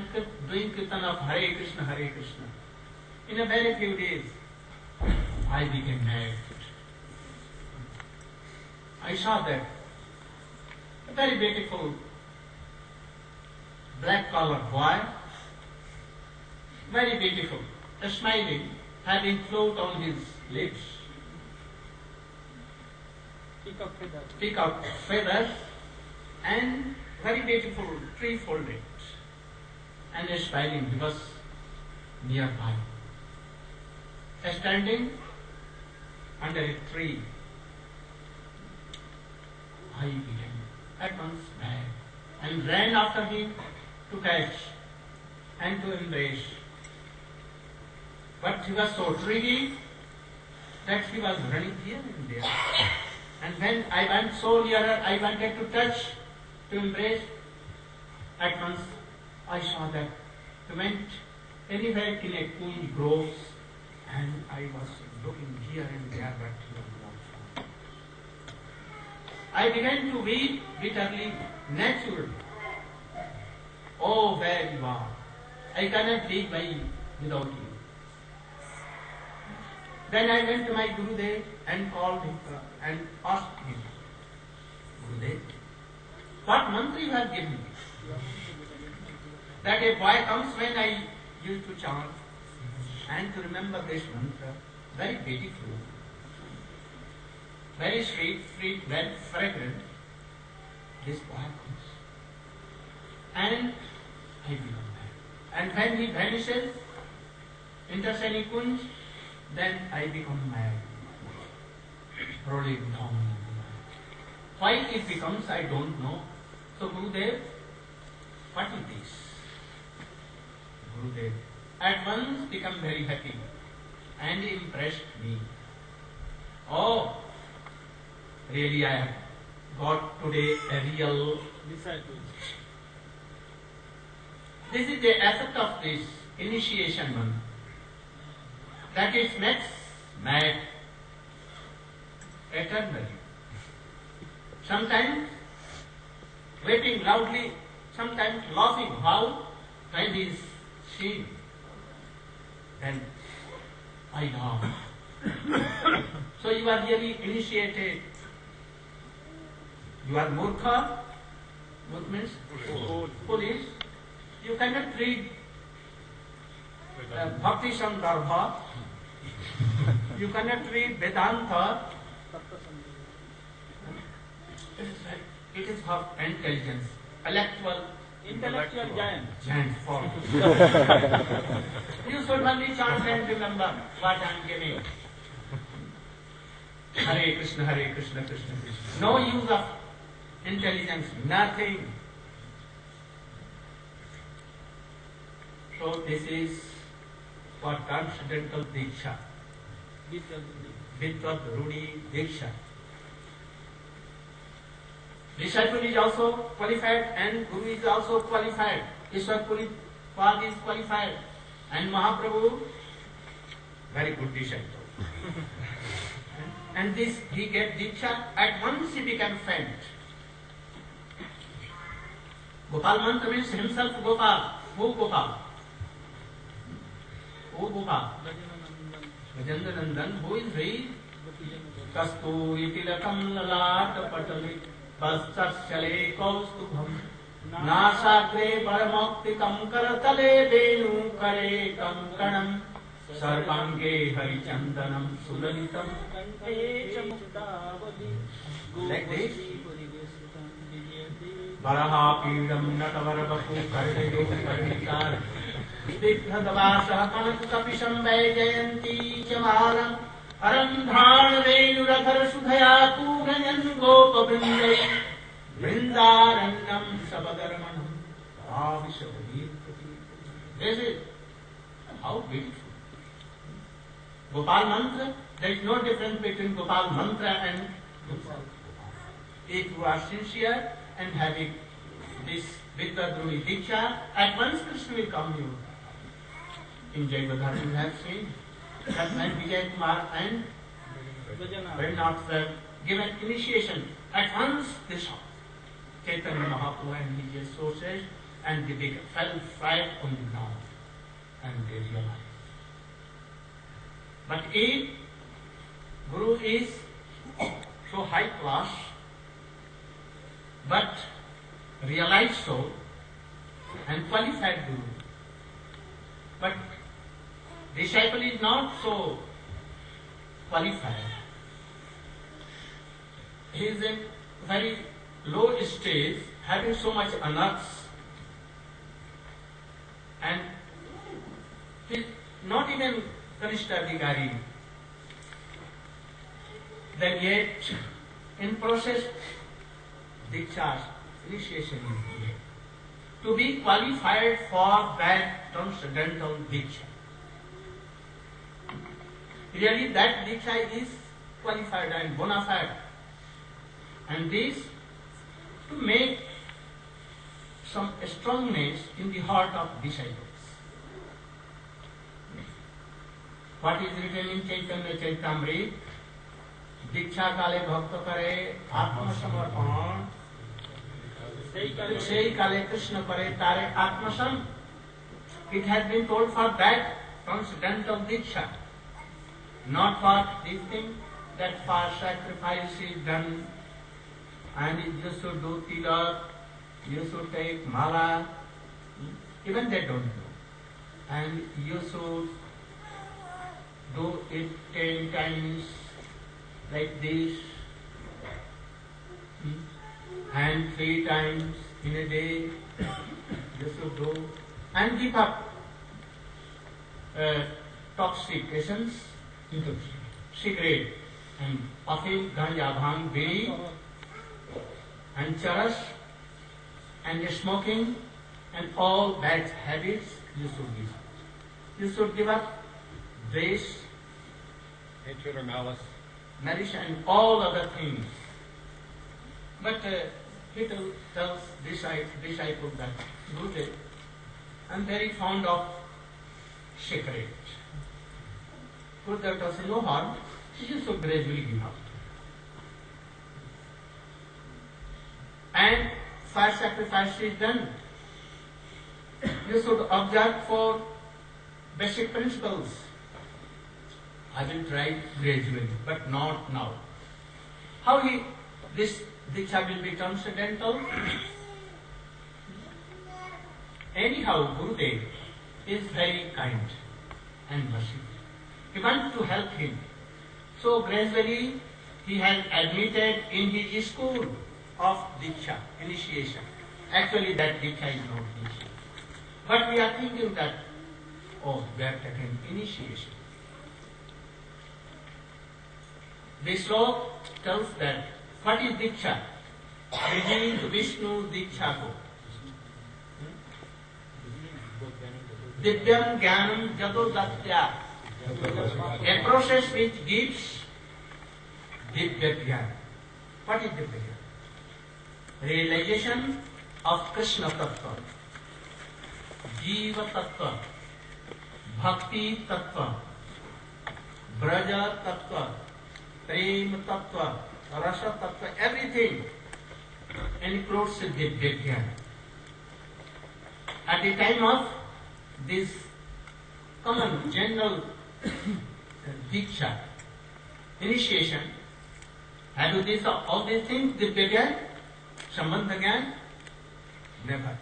doing kirtan of Hare Krishna, Hare Krishna. In a very few days, I became mad. I saw that a very beautiful black-collared boy, very beautiful, smiling, having float on his lips, peacock feathers, and very beautiful tree folded, and smiling because nearby, standing under a tree I became at once mad and ran after him to catch and to embrace. But he was so tricky that he was running here and there. And when I went so nearer, I wanted to touch, to embrace. At once I saw that he went anywhere in a cool groves, and I was looking here and there, but he was not found. I began to weep bitterly, naturally. Oh, where you are! I cannot live without you. Then I went to my Gurudev and called him and asked him, Gurudev, what mantra you have given me? That a boy comes when I used to chant and to remember this mantra, very beautiful, very sweet, very fragrant. This boy comes. And I become mad. And when he vanishes, enters any kunj, then I become mad, rolling down. Why it becomes, I don't know. So Gurudev, what is this? Gurudev at once become very happy and impressed me. Oh, really I have got today a real disciple. This is the effect of this initiation one. That it makes mad eternally. Sometimes weeping loudly, sometimes laughing. How? When he is seen, then I laugh. So you are really initiated. You are murkha. Murkha means foolish. You cannot read Bhakti Sandarbha. You cannot read Vedanta. It is of intelligence, intellectual giant form. You should only chant and remember what I am giving. Hare Krishna, Krishna Krishna. No use of intelligence, nothing. So this is what transcendental Diksha. Vidvat Rudi Diksha. Disciple is also qualified and Guru is also qualified. Ishwar Puri Pad is qualified. And Mahaprabhu, very good disciple. And this, he gave Diksha, at once he became faint. Gopal Mantra means himself Gopal. Who Gopal? Who Gopal? Gajendra Nandan, who is he? Kasturi Tilakam Lalat Patali Paschale Kaustubham Nasakre Paramoktikam Karatale Venu Kare Kankanam Sarvange Harichandanam Sulanitam. Like this. Varaha Pidam Natavarabaku Kardayo Karnikar Digdhadavasha Kanakapisham Vajayanti Chamalam Arandhan Venuradhar Sudhaya Puranyan Gopa Vrindai Vrindarannam Sabadaramanam Avishabhir. This is how beautiful. Gopal Mantra, there is no difference between Gopal Mantra and Gopal. If you are sincere and having this Vidvadruni Diksha, at once Krishna will come you. In Jayavadhar you have seen that when Vijay Kumar and Vednath were given initiation, at once they saw Chaitanya Mahaprabhu and his sources, and they fell flat on the ground and they realized. But if Guru is so high class, but realized so, and qualified Guru, but disciple is not so qualified. He is in very low stage, having so much anarths, and he is not even Kanishta Adhikari. Then yet, in process Diksha initiation is given. To be qualified for that transcendental Diksha. Really that Diksha is qualified and bona fide. And this to make some strongness in the heart of disciples. What is written in Chaitanya Charitamrita? Diksha kale bhakta kare atma samarpan, sei kale Krishna kare tare atma sam. It has been told for that transcendental Diksha, not for this thing that for sacrifice is done and you should do tilak, you should take mala, even they don't know. And you should do it 10 times like this, and 3 times in a day you should do, and give up toxic essence into cigarette and puffing, ganja, bhang, bidi, and charas, and smoking, and all bad habits you should give up. You should give up this, Hatred or malice. malice, and all other things. But he tells disciple that Gurudev, I am very fond of cigarette. Gurudev tells no harm, you should gradually give up. And fire sacrifice is done. You should observe for basic principles. I will try gradually, but not now. How this Diksha will be transcendental? Anyhow, Gurudev is very kind and merciful. He wants to help him. So gradually he has admitted in his school of Diksha, initiation. Actually that Diksha is not initiation. But we are thinking that, oh, we have taken initiation. This law tells that what is Diksha? It is Vishnu Diksha ko. Divyam Jnanam Jagodatya. A process which gives Divya Jnana. What is Divya Jnana? Realization of Krishna Tattva, Jiva Tattva, Bhakti Tattva, Braja Tattva, Prem Tattva, Rasa Tattva, everything includes Divya Jnana. At the time of this common general Diksha, initiation, have you this all these things, Divya Jnana, Sambandha Jnana? Never.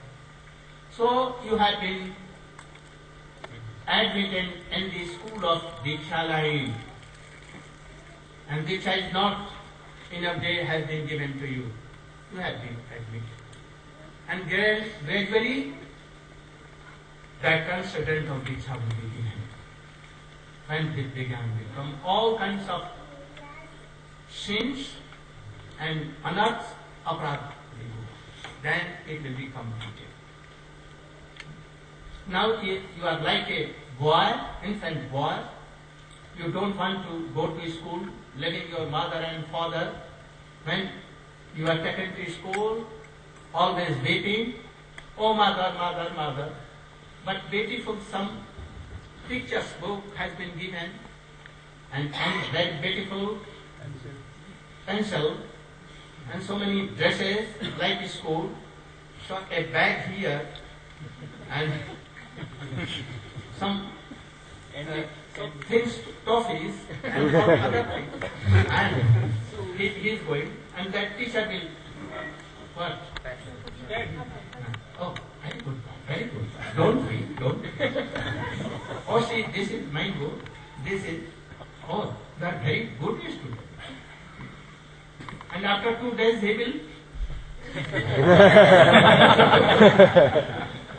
So you have been admitted in the school of Diksha line, and Diksha is not in a day has been given to you. You have been admitted. And gradually that transcendental Diksha will be given. When it began from all kinds of sins and anarths, aparadha, then it will be completed. Now you are like a boy, infant boy. You don't want to go to school, leaving your mother and father. When you are taken to school, always weeping, oh mother, mother, mother. But beautiful some pictures book has been given, and very beautiful pencil, and so many dresses like school, so a bag here, and some things, toffees, and all other things. And he is going, and that teacher will, what? Oh, very good, very good. Don't read, don't read. Oh, see, this is my book, this is, oh, you are very good student. And after 2 days he will,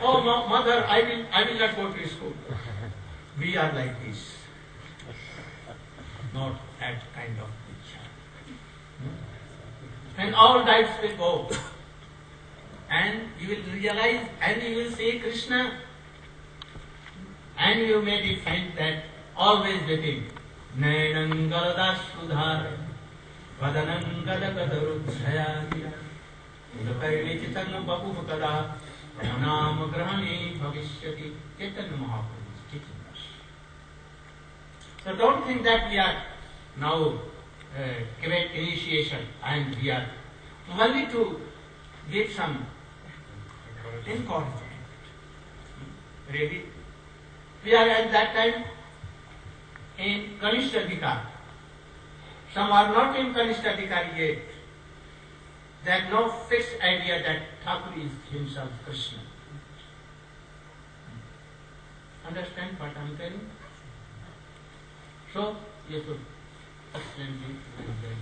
oh mother, I will not go to school. We are like this. Not that kind of Diksha. and all doubts will go. And you will realize and you will see Krishna, and you may be find that always within. Nainangaladasudhar Vadanangadakadaruchayaniya Udakarinichitanam Babukada Pranam Grahani Bhavishyati Chaitanya Mahaprabhu is teaching us. So don't think that we are now given initiation and we are only to give some encouragement. Really? We are at that time in Kanishta Adhikar. Some are not in Kanishta Adhikar yet. They have no fixed idea that Thakur is himself Krishna. Understand what I am telling? So, you should explain this and then.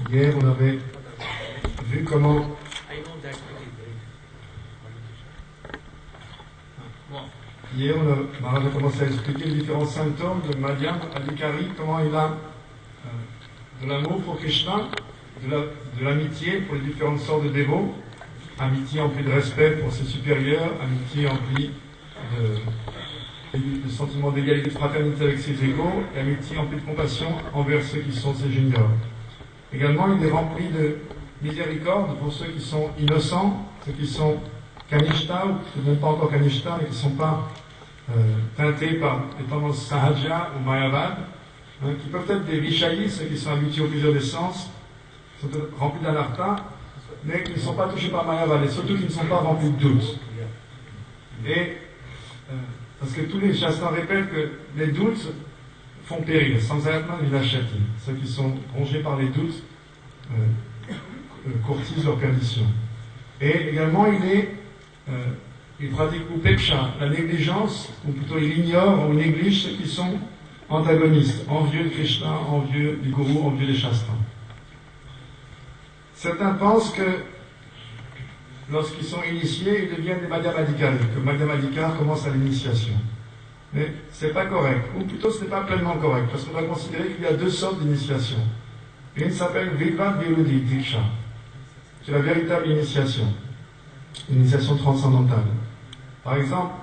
Hier, on avait vu comment hier, Maharaj a commencé à expliquer les différents symptômes de Madhyam Adhikari, comment il a de l'amour pour Krishna, de l'amitié pour les différentes sortes de dévots, amitié emplie de respect pour ses supérieurs, amitié emplie de sentiment d'égalité, de fraternité avec ses égaux, et amitié emplie de compassion envers ceux qui sont ses juniors. Également, il est rempli de miséricorde pour ceux qui sont innocents, ceux qui sont Kanishta, ou qui ne sont même pas encore Kanishta, mais qui ne sont pas teintés par les tendances Sahaja ou Mayavad, qui peuvent être des Vishayis, ceux qui sont habitués au plaisir des sens, qui sont remplis d'anartha, mais qui ne sont pas touchés par Mayavad, et surtout qui ne sont pas remplis de doutes. Et parce que tous les shastras répètent que les doutes font périr, sans atma vinashati. Ceux qui sont rongés par les doutes courtisent leur perdition. Et également, il pratique upeksha, la négligence, ou plutôt il ignore ou néglige ceux qui sont antagonistes, envieux de Krishna, envieux du gourou, envieux des shastras. Certains pensent que lorsqu'ils sont initiés, ils deviennent des Madhyamadikari, que Madhyamadikar commence à l'initiation. Mais ce n'est pas correct, ou plutôt ce n'est pas pleinement correct, parce qu'on va considérer qu'il y a deux sortes d'initiation. Une s'appelle Vidvat Virudhi Diksha, qui est la véritable initiation, l'initiation transcendantale. Par exemple,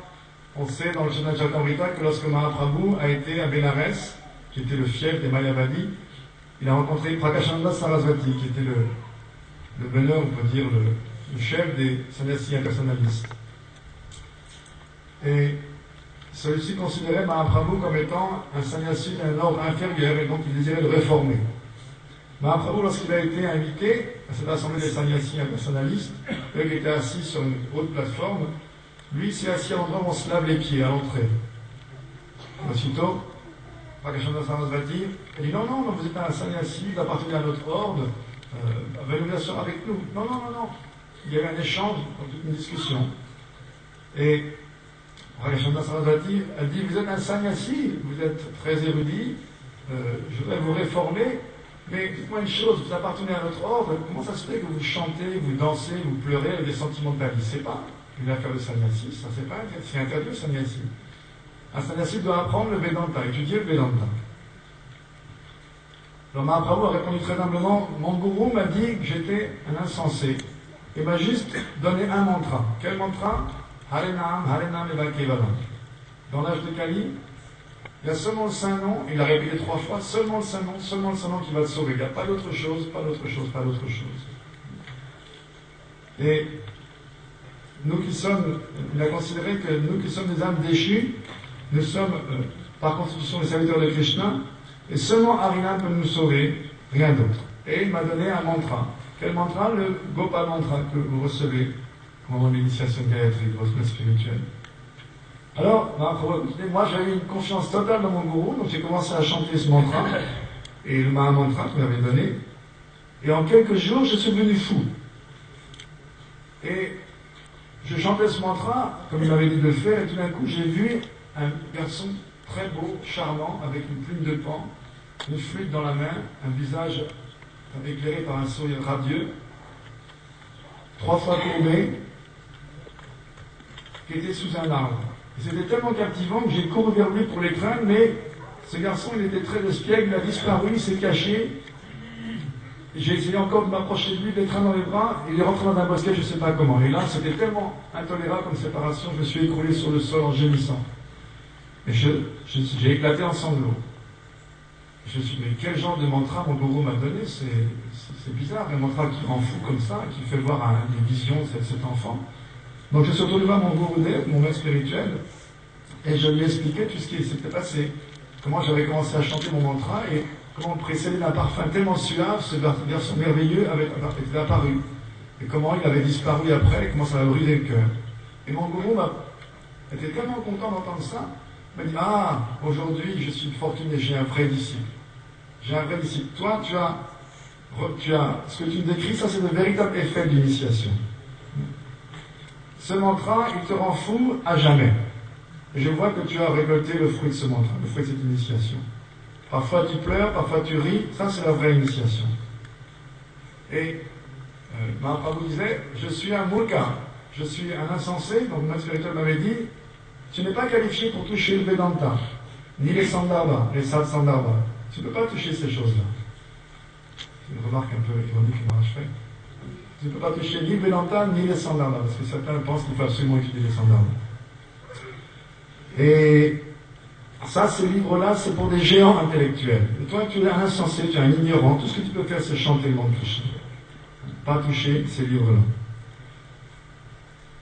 on sait dans le Chaitanya Charitamrita que lorsque Mahaprabhu a été à Benares, qui était le fief des Mayavadis, il a rencontré Prakashananda Sarasvati, qui était le meneur, on peut dire, le chef des sannyasis impersonnalistes. Et celui-ci considérait Mahaprabhu comme étant un sannyasi d'un ordre inférieur, et donc il désirait le réformer. Mahaprabhu, lorsqu'il a été invité à cette assemblée des sannyasis impersonnalistes, eux qui étaient assis sur une haute plateforme, lui s'est assis à l'endroit où on se lave les pieds, à l'entrée. Aussitôt, Prakashananda Sarasvati a dit non, vous êtes un sannyasi, vous appartenez à notre ordre, venez bien sûr avec nous. Non. Il y a eu un échange, toute une discussion. Et Prakashananda Sarasvati a dit vous êtes un sannyasi, vous êtes très érudit, je voudrais vous réformer, mais dites-moi une chose, vous appartenez à notre ordre, comment ça se fait que vous chantez, vous dansez, vous pleurez avec des sentiments de pâlis? C'est pas une affaire de sannyasi, ça c'est pas interdit, c'est interdit le sannyasi. Un sannyasi doit apprendre le Vedanta, étudier le Vedanta. Alors Mahaprabhu a répondu très humblement, mon gourou m'a dit que j'étais un insensé. Il m'a juste donné un mantra. Quel mantra? Harenam Eva Kevalam. Dans l'âge de Kali, il y a seulement le saint nom, il a répété 3 fois, seulement le saint nom qui va te sauver. Il n'y a pas d'autre chose, pas d'autre chose, pas d'autre chose. Et nous qui sommes, il a considéré que nous qui sommes des âmes déchues, nous sommes par constitution les serviteurs de Krishna, et seulement Harinam peut nous sauver, rien d'autre. Et il m'a donné un mantra. Quel mantra? Le Gopal mantra que vous recevez au moment de l'initiation de Gayatri, de votre vie spirituelle. Alors, moi j'avais une confiance totale dans mon gourou, donc j'ai commencé à chanter ce mantra, et le Mahamantra qu'il m'avait donné, et en quelques jours je suis devenu fou. Et je chantais ce mantra, comme il m'avait dit de le faire, et tout d'un coup j'ai vu un garçon très beau, charmant, avec une plume de pan, une flûte dans la main, un visage éclairé par un sourire radieux, 3 fois courbé, qui était sous un arbre. Et c'était tellement captivant que j'ai couru vers lui pour l'étreindre, mais ce garçon, il était très espiègle, il a disparu, il s'est caché. J'ai essayé encore de m'approcher de lui, de l'étreindre dans les bras, et il est rentré dans un bosquet, je ne sais pas comment. Et là, c'était tellement intolérable comme séparation, je me suis écroulé sur le sol en gémissant. Et j'ai éclaté en sanglots. Je me suis dit, mais quel genre de mantra mon gourou m'a donné? C'est bizarre, un mantra qui rend fou comme ça, qui fait voir des visions de cet enfant. Donc je suis retourné voir mon gourou Dev, mon maître spirituel, et je lui ai expliqué tout ce qui s'était passé. Comment j'avais commencé à chanter mon mantra, et comment précédé d'un parfum tellement suave, ce garçon merveilleux était apparu. Et comment il avait disparu après, et comment ça m'a brisé le cœur. Et mon gourou était tellement content d'entendre ça. Il m'a dit, ah, aujourd'hui je suis fortuné, j'ai un vrai disciple. J'ai un vrai disciple. Toi, tu as, ce que tu me décris, ça c'est le véritable effet de l'initiation. Ce mantra, il te rend fou à jamais. Et je vois que tu as récolté le fruit de ce mantra, le fruit de cette initiation. Parfois tu pleures, parfois tu ris, ça c'est la vraie initiation. Et Mahaprabhu disait, je suis un murka, je suis un insensé, donc le maître spirituel m'avait dit, tu n'es pas qualifié pour toucher le Vedanta, ni les Sandarbhas, les Sat Sandarbhas. Tu ne peux pas toucher ces choses-là. C'est une remarque un peu ironique que Maharaj fait. Tu ne peux pas toucher ni le Vedanta, ni les Sandarbhas, parce que certains pensent qu'il faut absolument étudier les Sandarbhas. Et ça, ces livres-là, c'est pour des géants intellectuels. Et toi, tu es un insensé, tu es un ignorant, tout ce que tu peux faire, c'est chanter le nom de Krishna. Pas toucher ces livres-là.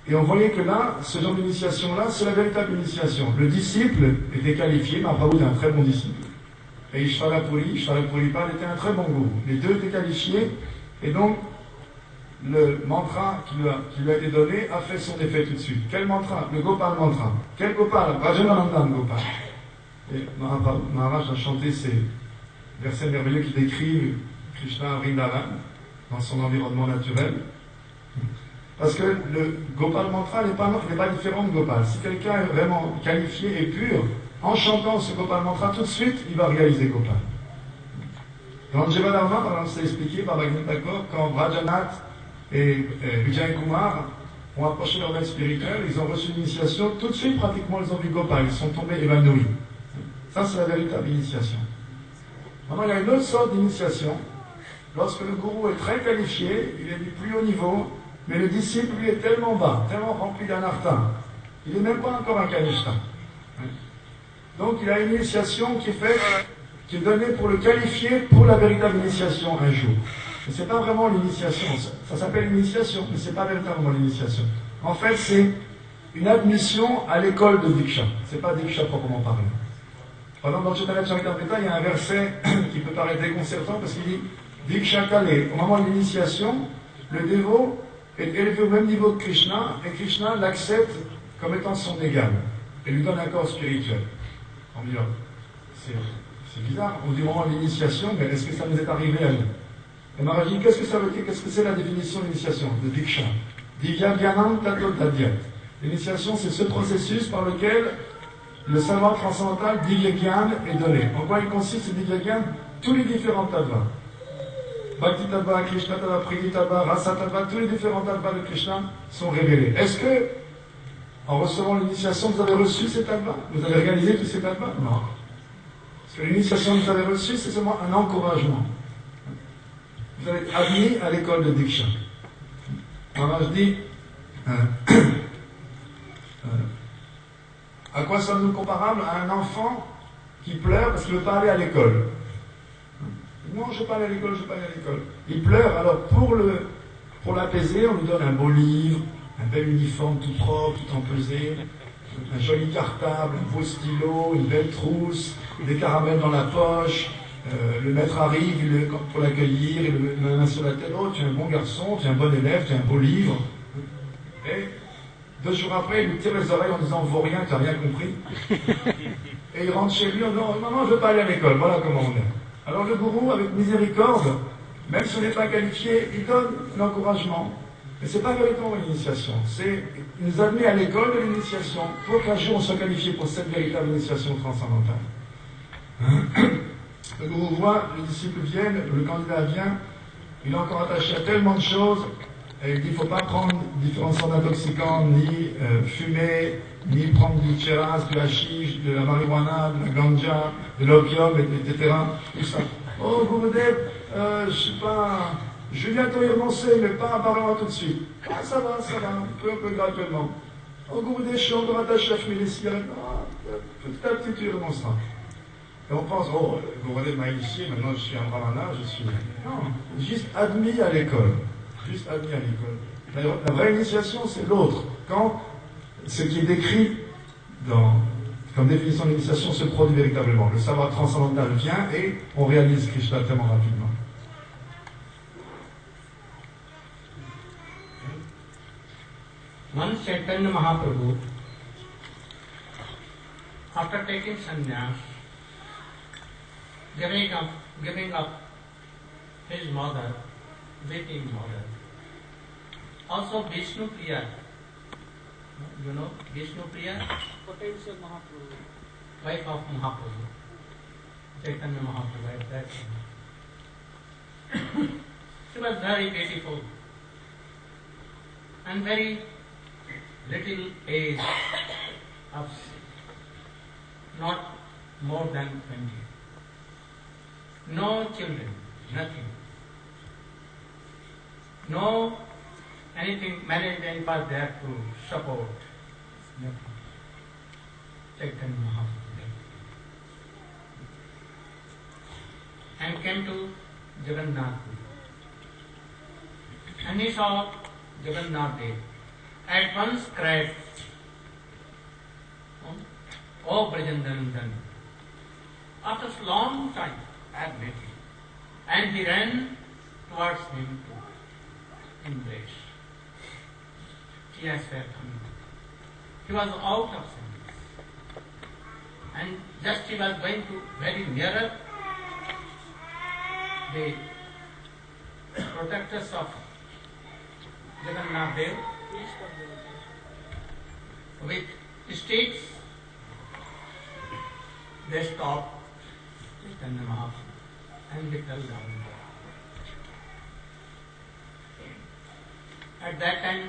Et on voyait que là, ce genre d'initiation-là, c'est la véritable initiation. Le disciple était qualifié, Mahaprabhu était un très bon disciple. Et Ishvarapuri Pal était un très bon gourou. Les deux étaient qualifiés, et donc, le mantra qui lui a été donné a fait son effet tout de suite. Quel mantra? Le Gopal mantra. Quel Gopal? Rajanandan Gopal. Et Maharaj a chanté ces versets merveilleux qui décrivent Krishna Vrindavan dans son environnement naturel. Parce que le Gopal mantra n'est pas différent de Gopal. Si quelqu'un est vraiment qualifié et pur, en chantant ce Gopal mantra, tout de suite, il va réaliser Gopal. Dans Jeva Dharma, par exemple, c'est expliqué par Bhagavad Thakur, quand Rajanath et Vijay Kumar ont approché leur maître spirituel, ils ont reçu l'initiation, tout de suite, pratiquement, ils ont vu Gopal, ils sont tombés évanouis. Ça, c'est la véritable initiation. Maintenant, il y a une autre sorte d'initiation. Lorsque le gourou est très qualifié, il est du plus haut niveau, mais le disciple, lui, est tellement bas, tellement rempli d'anartha. Il n'est même pas encore un kanishta. Donc, il a une initiation qui est donnée pour le qualifier pour la véritable initiation un jour. Mais ce n'est pas vraiment l'initiation. Ça s'appelle l'initiation, mais ce n'est pas véritablement l'initiation. En fait, c'est une admission à l'école de Diksha. Ce n'est pas Diksha proprement parlé. Par exemple, dans Chaitanya Charitamrita, il y a un verset qui peut paraître déconcertant parce qu'il dit Diksha Kale. Au moment de l'initiation, le dévot est élevé au même niveau que Krishna et Krishna l'accepte comme étant son égal et lui donne un corps spirituel. On dit, c'est bizarre, on dit au moment de l'initiation, mais est-ce que ça nous est arrivé à nous? Et Maharaj dit, qu'est-ce que ça veut dire? Qu'est-ce que c'est la définition de l'initiation, de Diksha? Divya Gyanam Tato Tadyat. L'initiation, c'est ce processus par lequel le savoir transcendantal Divya Gyan est donné. En quoi il consiste ce Divya Gyan? Tous les différents tattvas. Bhakti Tattva, Krishna Tattva, Priti Tattva, Rasa Tattva, tous les différents tattvas de Krishna sont révélés. Est-ce que, en recevant l'initiation, vous avez reçu ces tattvas? Vous avez réalisé tous ces tattvas? Non. Parce que l'initiation que vous avez reçue, c'est seulement un encouragement. Vous allez être admis à l'école de Diksha. Alors je dis, à quoi sommes-nous comparables? À un enfant qui pleure parce qu'il ne veut pas aller à l'école. Non, je ne veux pas aller à l'école, je ne veux pas aller à l'école. Il pleure, alors pour l'apaiser, on lui donne un beau livre, un bel uniforme tout propre, tout empesé, un joli cartable, un beau stylo, une belle trousse, des caramels dans la poche. Le maître arrive pour l'accueillir, il le met la main sur la tête. Oh, tu es un bon garçon, tu es un bon élève, tu as un beau livre. Et 2 jours après, il lui tire les oreilles en disant vaut rien, tu n'as rien compris. Et il rentre chez lui en disant non, je ne veux pas aller à l'école, voilà comment on est. Alors le gourou, avec miséricorde, même si on n'est pas qualifié, il donne l'encouragement. Mais ce n'est pas véritablement l'initiation. Il nous admet à l'école de l'initiation pour qu'un jour on soit qualifié pour cette véritable initiation transcendantale. Le gourou voit, le disciple vient, le candidat vient, il est encore attaché à tellement de choses, Et il dit, il ne faut pas prendre différents sortes d'intoxicants, ni fumer, ni prendre du cheras, du hashish, de la marijuana, de la ganja, de l'opium, etc. Tout ça. Oh, Gurudev, je sais pas, je vais bientôt y renoncer, mais pas apparemment tout de suite. Ah, ça va, peu graduellement. Oh, Gurudev, je suis encore attaché à fumer les cigarettes. Ah, petit à petit, tu y renonceras. Et on pense, oh, Gurudev m'a initié, maintenant je suis un brahmana, je suis... Non, juste admis à l'école. Juste admis à l'école. La vraie initiation, c'est l'autre. Quand ce qui est décrit comme définition d'initiation se produit véritablement. Le savoir transcendantal vient et on réalise Krishna tellement rapidement. Once Chaitanya Mahaprabhu, after taking sannyas, giving up his mother, weeping mother, also Vishnu Priya, you know Vishnu Priya, Potential Mahaprabhu. Wife of Mahaprabhu, Chaitanya Mahaprabhu at that time. She was very beautiful and very little age of not more than 20. No children, nothing. No anything management was there to support. Nothing. Chaitanya Mahaprabhu. And came to Jagannath. And he saw Jagannath Dev. At once cried, "Oh Brajandandan," after a long time, admitting. And he ran towards him to embrace. Tears were coming. He was out of sense. And just he was going to very nearer, the protectors of Jagannath Dev with sticks, they stopped Chaitanya Mahaprabhu and they fell down. At that time,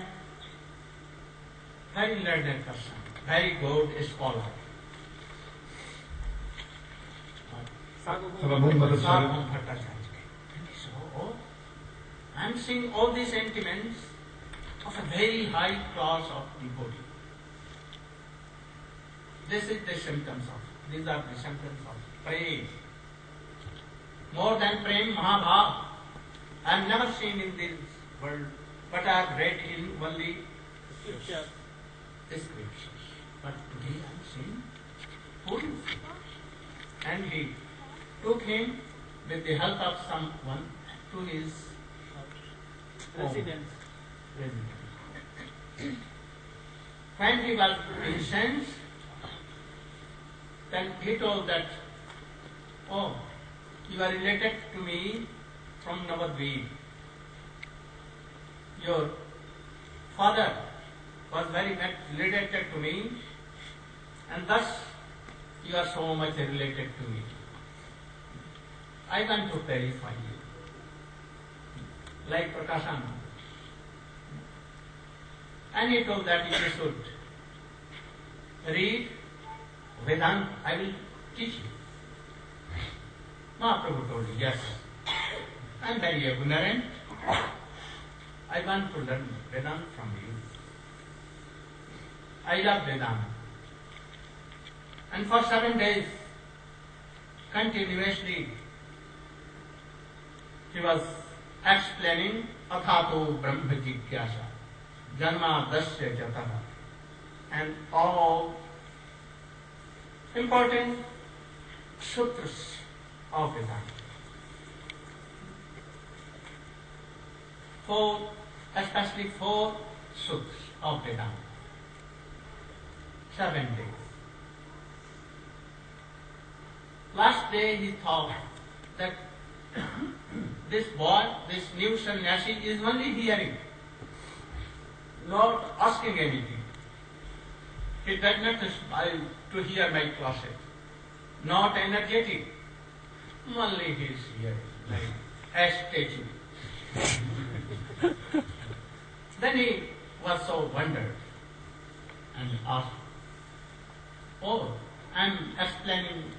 very learned person, very good scholar. Sarvabhauma Bhattacharya. And he saw, oh, I am seeing all these sentiments of a very high class of devotee. These are the symptoms of prem. More than prem, Mahabhav. I have never seen in this world, but I have read in only Scripture. the scriptures. But today I am seeing full. And he took him with the help of someone to his Residence. residence. When he was incensed, then he told that, oh, you are related to me from Navadvip. Your father was very much related to me, and thus you are so much related to me. I want to clarify you. Like Prakashananda. And he told that you should read Vedanta, I will teach you. Mahaprabhu told you, yes, I am very ignorant. I want to learn Vedanta from you. I love Vedanta. And for 7 days, continuously, he was explaining Athato Brahma Jigyasa, Janma Dasya Jatana, and all important sutras of Vedanta. Especially 4 sutras of Vedanta. 7 days. Last day he thought that this boy, this new sannyasi is only hearing, not asking anything. He does not aspire to hear my classes, not energetic. Only he is hearing, like a statue. Then he was so wondered and asked, "Oh, I'm explaining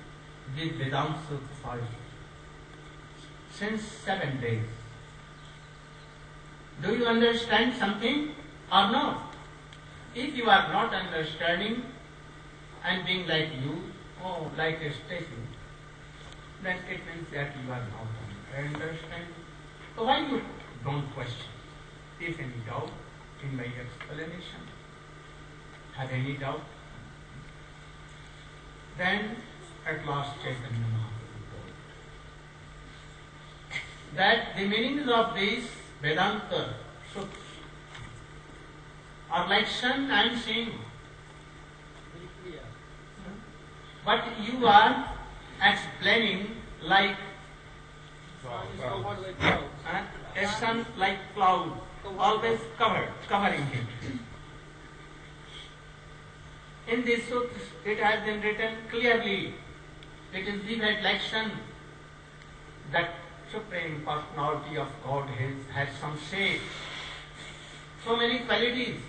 this Vedanta Sutra for you since 7 days. Do you understand something or not? If you are not understanding and being like you, or like a statue, then it means that you are not understanding. So why you don't question? If any doubt in my explanation, have any doubt? Then at last Chaitanya Mahaprabhu told that the meanings of these Vedanta sutras are like sun and sea. But you are explaining like a sun like cloud, always covering him. In this sutras it has been written clearly, it is divided like sun, that Supreme Personality of God has some shape, so many qualities.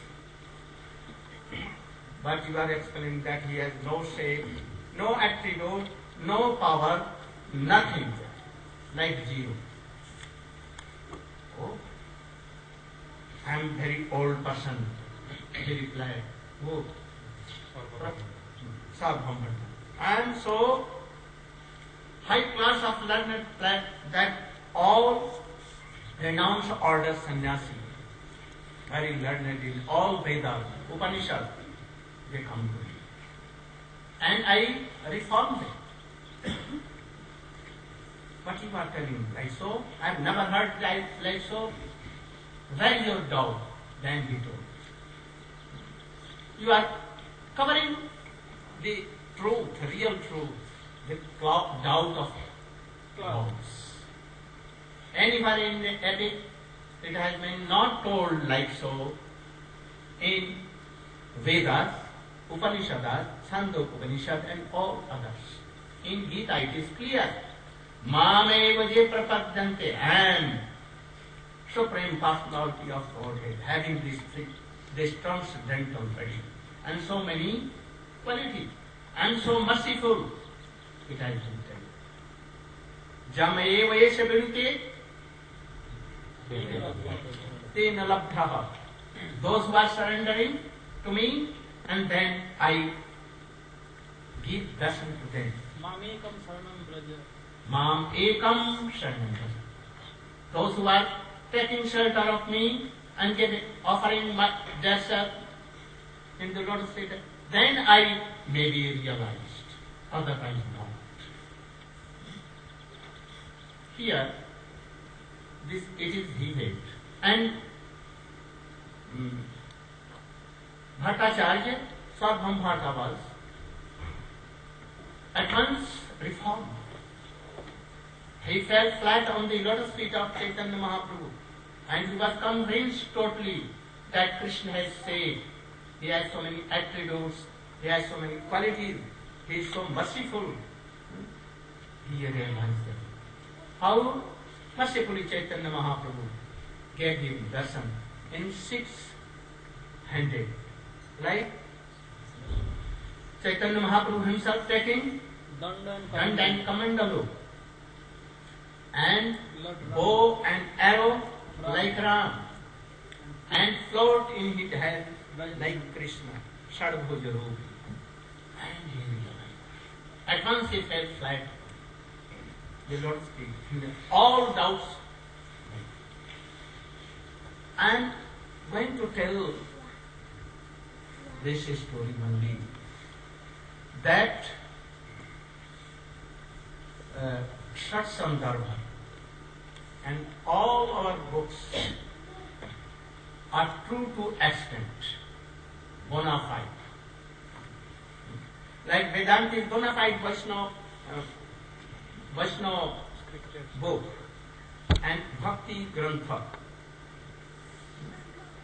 But you are explaining that he has no shape, no attribute, no power, nothing, like zero. Oh, I am very old person, he replied. Oh, I am so high class of learned that all renowned order sannyasi, very learned in all Vedas, Upanishads, they come to me. And I reformed them. But you are telling like so? I have never heard like so. Where is your doubt? Then he told. You are covering the truth, real truth, with doubt of clouds. Anywhere in the epic, it has been not told like so. In Vedas, Upanishads, Chandogya Upanishad and all others. In Gita it is clear. Mameva je prapadyante, I am Supreme Personality of Godhead, having this transcendental body and so many qualities, and so merciful. It has been told. Jameva yesha vinute tena labdhaha. Those who are surrendering to me, and then I give darshan to them. Mamekam saranam braja. Mam ekam sharanam braja. Those who are taking shelter of me and offering themselves in the Lord's feet, then I may be realized. Otherwise not. Here, it is vivid. And Bhattacharya, Swabham Bhatta was at once reformed. He fell flat on the lotus feet of Chaitanya Mahaprabhu, and he was convinced totally that Krishna has said, he has so many attributes, he has so many qualities, he is so merciful. He realized that. How mercifully Chaitanya Mahaprabhu gave him darshan in 600. Like Chaitanya Mahaprabhu himself taking Danda and Kamandalu and bow and arrow like Ram, and float in his hand like Krishna, Shadbhuja Rupi. And he realized. At once he fell flat. The Lord speaks. All doubts. I am going to tell this story only, that Satsandarbha and all our books are true to extent, bona fide. Like Vedanta is bona fide Vaishnava book and Bhakti Grantha.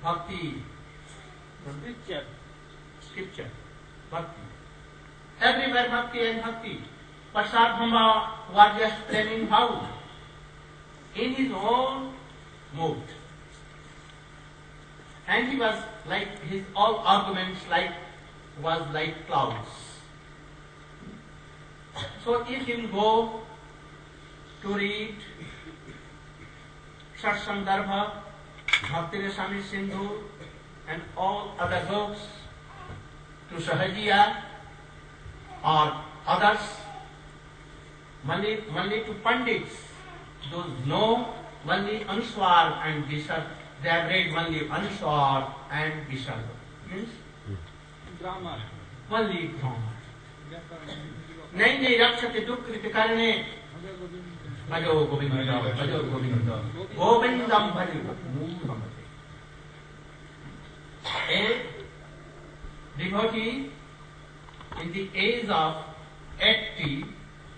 Bhakti scripture, Bhakti. Everywhere Bhakti and Bhakti. But Sarvabhauma was just explaining how, in his own mood. And he was like, his all arguments was like clouds. So if you will go to read Shat Sandarbha, Bhakti Rasamrita Sindhu, and all other books, to Sahajiya or others, only to Pandits, those know only Anuswar and Visarga. They have read only Anuswar and Visarga. Means Grammar. only grammar. Naine rakshate dukkrit karne bhajo govinda govindam bhajo. A devotee in the age of 80,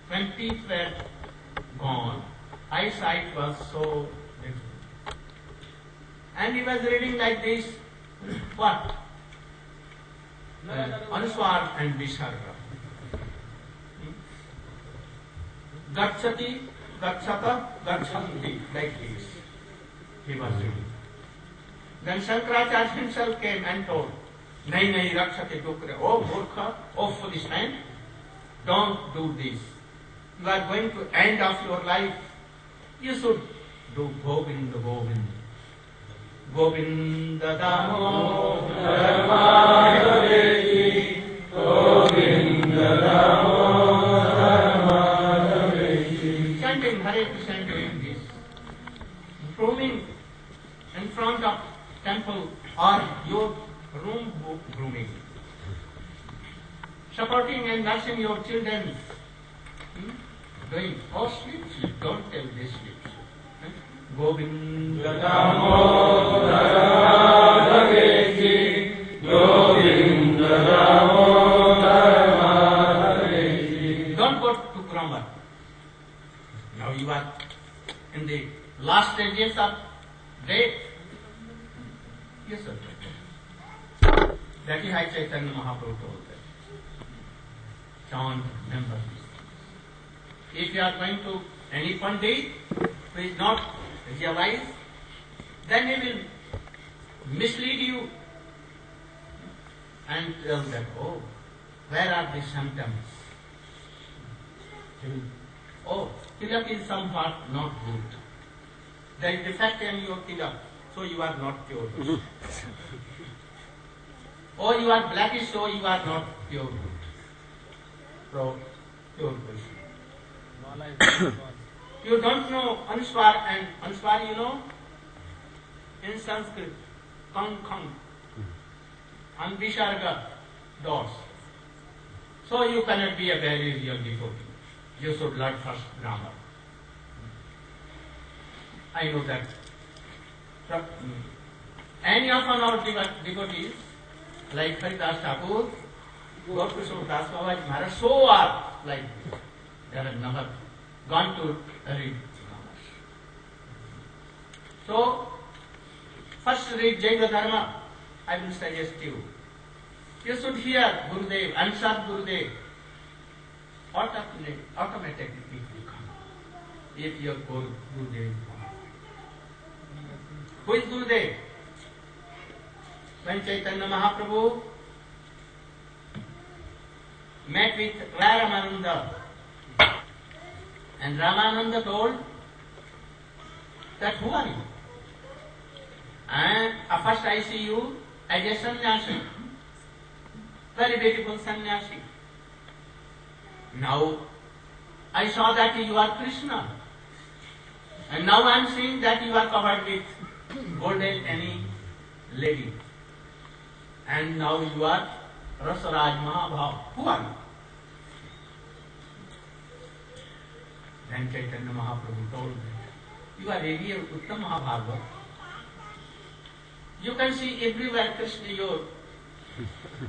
20 were gone, eyesight was so different. And he was reading like this, what? Anuswar and Visarga. Gachati, Gachata, Gachanti, like this. He was reading. Then Shankaracharya himself came and told, Nahi rakshate dukre, oh murkha, oh foolish man, don't do this. You are going to end of your life. You should do Govinda Govinda. Govinda Damodara Madhaveji, Govinda Damodara Madhaveji. Chanting Hare Krishna doing this. Grooming in front of temple or your room grooming. Supporting and nursing your children. Doing all sleeps, don't tell this sleeps. Govinda Damodara Madhaveji, Govinda Damodara Madhaveji. Don't go to grammar. Now you are in the last stages of death. Yes, sir. That is High Chaitanya Mahaprabhu told that. Chant, remember this. If you are going to any Pandit who is not realized, then he will mislead you and tell that, oh, where are the symptoms? Oh, tilak is somewhat not good. There is defect in your tilak, so you are not pure. Oh, you are blackish, so you are not pure. So, pure person. You don't know Anuswar, and Anuswar you know in Sanskrit, Kang Kang, and Visarga, doors. So you cannot be a very real devotee. You should learn first grammar. I know that. Any of our devotees, like Haridas Thakur, Gaur Das Maharaj, so are like this. They have never gone to read grammar. So, first read Jaiva Dharma, I will suggest you. You should hear Gurudev, answer Gurudev. Automatically it will come. If your Gurudev comes. Who is Gurudev? When Chaitanya Mahaprabhu met with Ramananda, and Ramananda told that who are you? And first I see you as a sannyasi, very beautiful sannyasi. Now I saw that you are Krishna, and now I am seeing that you are covered with golden any lady, and now you are Rasaraj Mahabhav. Who are you? Then Chaitanya Mahaprabhu told them, you are really a Uttam Mahabharata. You can see everywhere Krishna, your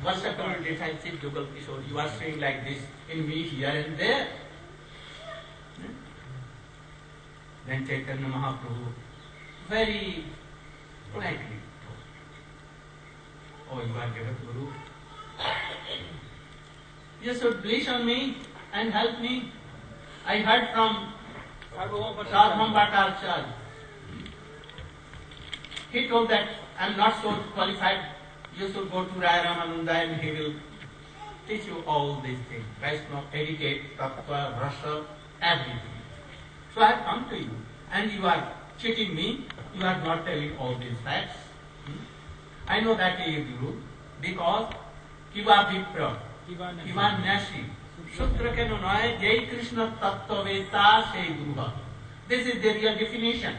versatile defensive Jugal Kishore. You are saying like this in me here and there. Then Chaitanya Mahaprabhu very politely told, oh, you are Jagat Guru. You should please on me and help me. I heard from Sarvabhauma Bhattacharya he told that I'm not so qualified. You should go to Raya Ramananda and he will teach you all these things. Vaishnava, etiquette, tattva, rasa, everything. So I have come to you and you are cheating me. You are not telling all these facts. I know that he is Guru because Kiva Vipra, Kiva Nasi, Sutra Kenonai, Jai Krishna Tattva Veta Se Guru. This is the real definition.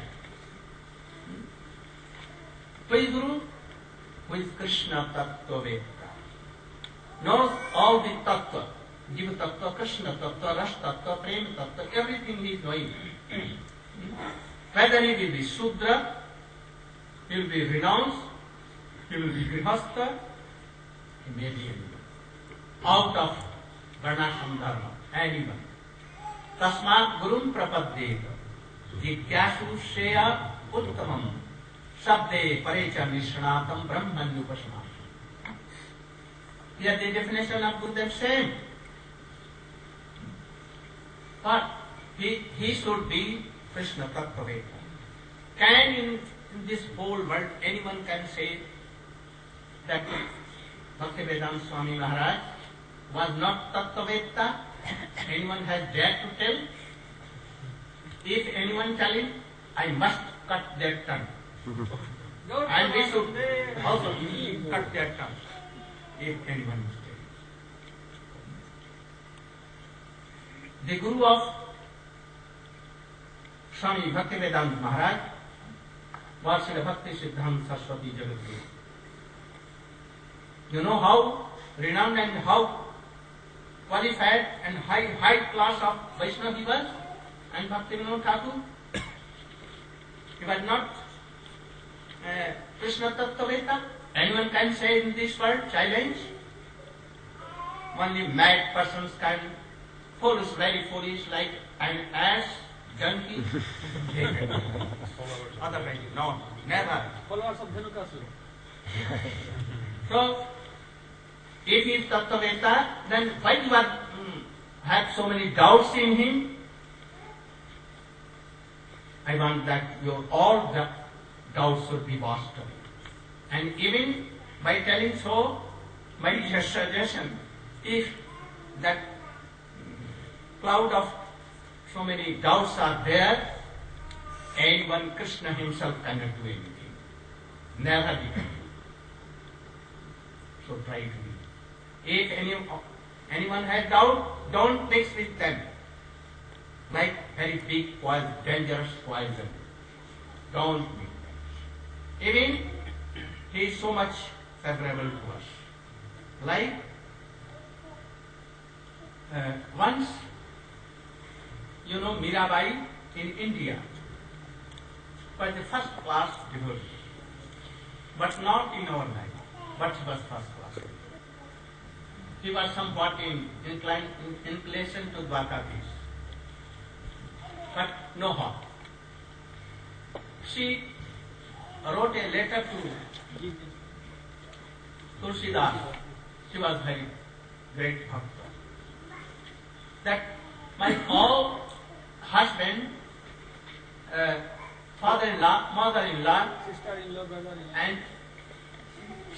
Who is Guru? Who is Krishna Tattva Veta? Knows all the Tattva. Jiva Tattva, Krishna Tattva, Ras Tattva, Prem Tattva, everything he is knowing. Whether he will be Sudra, he will be renounced, he will be Grihastha, he may be anyone. Out of Varnashram Dharma, anyone. Tasmat Gurun Prapaddeta, Jigyasu Shreya Uttamam, Sabde Parecha Nishanatam Brahmanyupasana. Here the definition of Buddha same. But he should be Krishna Tattva Veda. Can in this whole world anyone can say that Bhaktivedanta Swami Maharaj was not Tattva Veda? Anyone has dared to tell? If anyone telling, I must cut their tongue. And we should also cut their tongue. If anyone is telling. The Guru of Swami Bhaktivedanta Maharaj was Srila Bhakti Siddhanta Saraswati Jagadguru. You know how renowned and how qualified and high class of Vaishnava he was? And Bhaktivinoda Thakur? He was not Krishna Tattva Veda. Anyone can say in this world, challenge? Only mad persons can, foolish, very foolish, like an ass, junkie. Otherwise, no, never. Followers of Dhanukasura. So, if he is Tattva Veda, then why you have so many doubts in him? I want that your all the doubts should be washed away. And even by telling so, my suggestion, if that cloud of so many doubts are there, anyone, Krishna himself cannot do anything. Never be. So try to be. If anyone has doubt, don't mix with them. Like very big poison, dangerous poison. Don't mix. Even he is so much favorable to us. Like once, you know, Mirabai in India was the first class devotee, but not in our life, but he was first class. He was somewhat inclination to Dwarkadhish, but no harm. She wrote a letter to Tulsidas. She was very great bhakta. That my all husband, father-in-law, mother-in-law, Sister-in-law, brother-in-law, and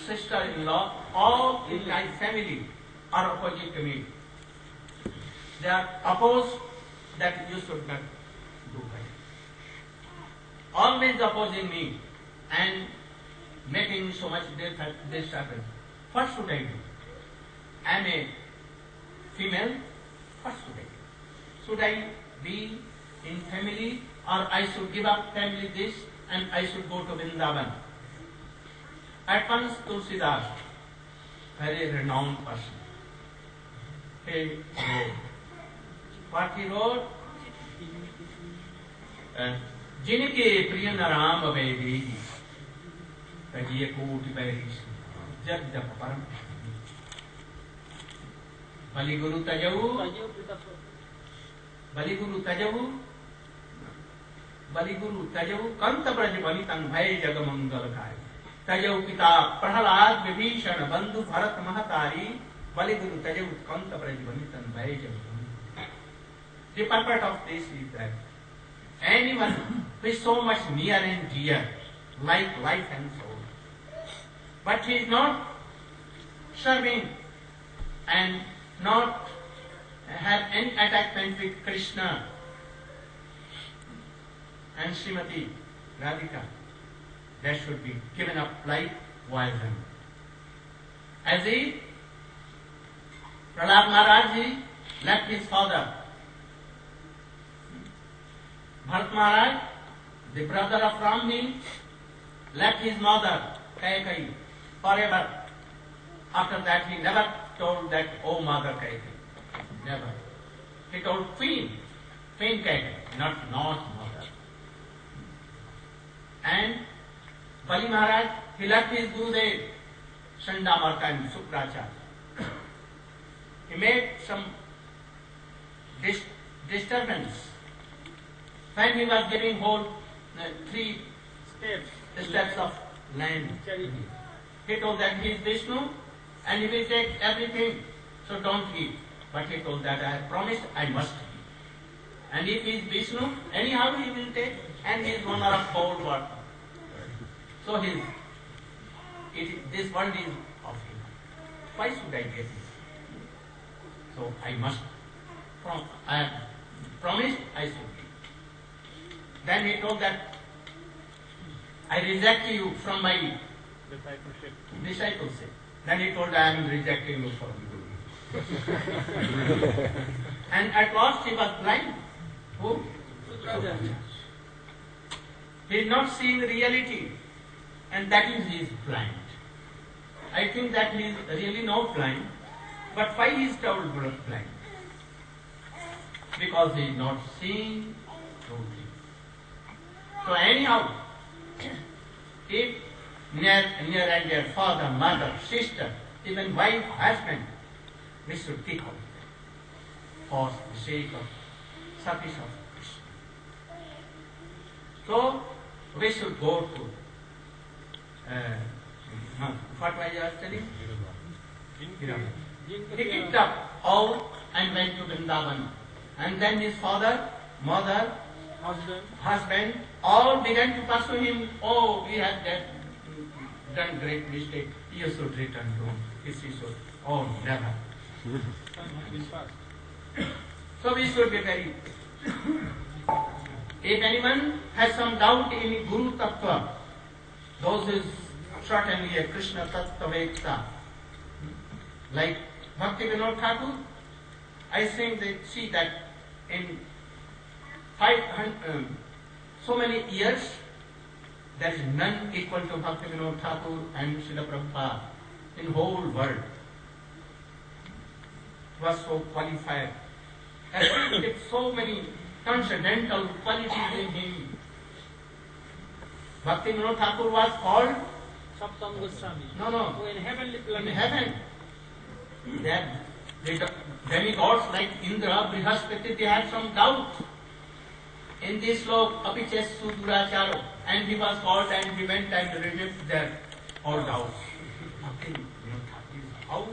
sister-in-law, all in my family are opposite to me. They are opposed that you should not do right. Always opposing me and making so much disturbance. What should I do? I am a female. What should I do? Should I be in family, or I should give up family this and I should go to Vrindavan? At once Tulsidas, very renowned person, he wrote. What he wrote? जिनके प्रिय नाम वेदी तजिए कोटि बैरिश जग जप परम बलिगुरु तजऊ कंत ब्रज बलितं भय जग मंगल गाय तजऊ पिता प्रहलाद विभीषण बंधु भरत महतारी बलिगुरु तजऊ कंत ब्रज बलितं भय जग मंगल. The purpose of this is that anyone who is so much near and dear, like life and soul. But he is not serving and not have any attachment with Krishna and Srimati Radhika. That should be given up like poison. As if Prahlad Maharaj ji left his father. Bharat Maharaj, the brother of Ramji, left his mother, Kaikeyi, forever. After that he never told that, oh mother Kaikeyi. Never. He told Queen Kaikeyi, not mother. And Bali Maharaj, he left his Gurudev, Chandamarka and Sukracharya. He made some disturbance. When he was giving whole 3 steps of land, he told that he is Vishnu and he will take everything, so don't eat. But he told that I have promised, I must eat. And if he is Vishnu, anyhow he will take, and he is owner of whole world. So this world is of him. Why should I get it? So I must. I have promised, I should be. Then he told that I reject you from my discipleship. Then he told I am rejecting you from Guru. And at last he was blind. Who? He is not seeing reality, and that is he is blind. I think that he is really not blind, but why he is told blind? Because he is not seeing truly. So anyhow, if near and dear father, mother, sister, even wife, husband, we should think of it for the sake of service of Krishna. So we should go to what was I telling? He picked up all and went to Vrindavan. And then his father, mother, husband, all began to pursue him. Oh, we have done great mistake. You should return home. He should. Oh, never. So we should be very. If anyone has some doubt in Guru Tattva, those is certainly a Krishna Tattva, like Bhakti Vinod Thakur, I think they see that in 500, so many years, there is none equal to Bhakti Vinod Thakur and Srila Prabhupada in whole world. Was so qualified, with so many transcendental qualities in him. Bhakti Vinod Thakur was called Saptam Goswami. No. Oh, in heavenly In planet. heaven. That the demigods like Indra, Brihaspati, they had some doubt. In this lok, Apiches Suduracharo, and he was called and he went and removed their all doubts. Bhakti Vinod Thakur is how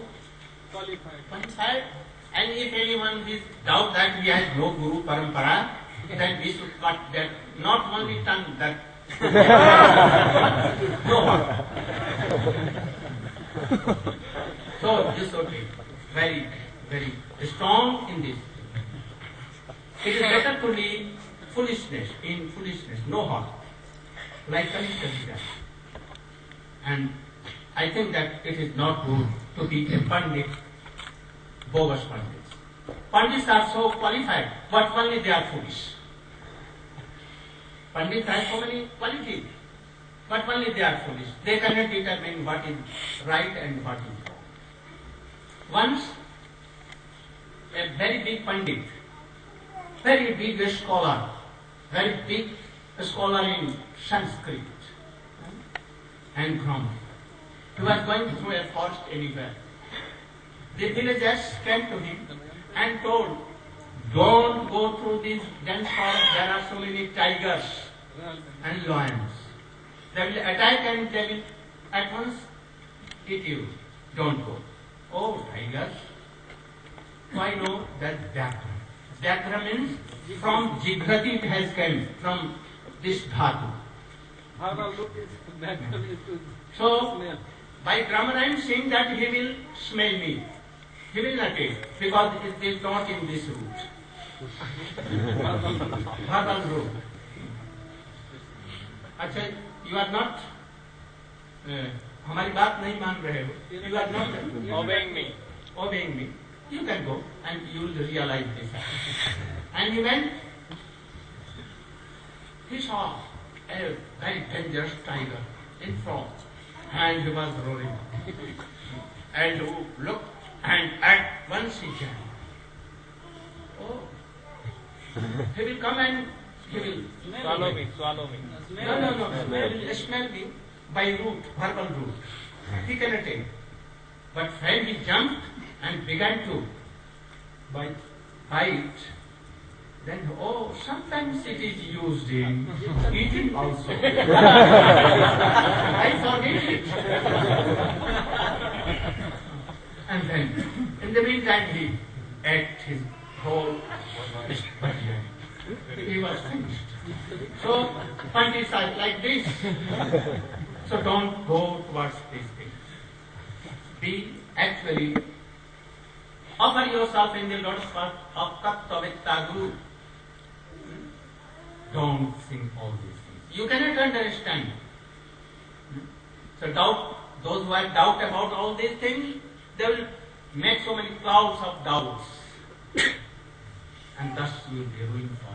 qualified. And if anyone is doubt that he has no Guru Parampara, then we should cut that, not only tongue, that no. So this should be very, very strong in this. It is better to live foolishness, in foolishness, no harm, like Kalista. And I think that it is not good to be a Pandit, bogus Pandits. Pandits are so qualified, but only they are foolish. Pandits have so many qualities, but only they are foolish. They cannot determine what is right and what is wrong. Once, a very big Pandit, very big scholar, very big scholar in Sanskrit and grammar, he was going through a forest anywhere. The villagers came to him and told, don't go through this dense forest, there are so many tigers and lions. They will attack and they will at once eat you. Don't go. Oh, tigers. Why no? That's Vyakra. Vyakra means from Jigrati it has come, from this dhatu. Bhara look is better to So, smell. by grammar I am saying that he will smell me. He will not taste because it is not in this root. Verbal root. अच्छा, you are not हमारी बात नहीं मान रहे हो. You are not Obeying me. obeying me. You can go and you will realize this. And he went. He saw a very dangerous tiger in front, and he was roaring. And look, and at once he came. Oh, he will come and he will Swallow me, swallow me. No. He will smell me by root, verbal root. He cannot take. But when he jumped and began to bite, then sometimes it is used in eating also. I forget it. And then, in the meantime, he ate his whole stomach. He was finished. So, point is like this. So don't go towards these things. Be actually, offer yourself in the Lord's path of Kaptavittagu. Don't think all these things. You cannot understand. So those who have doubt about all these things, they will make so many clouds of doubts. And thus you will be ruined for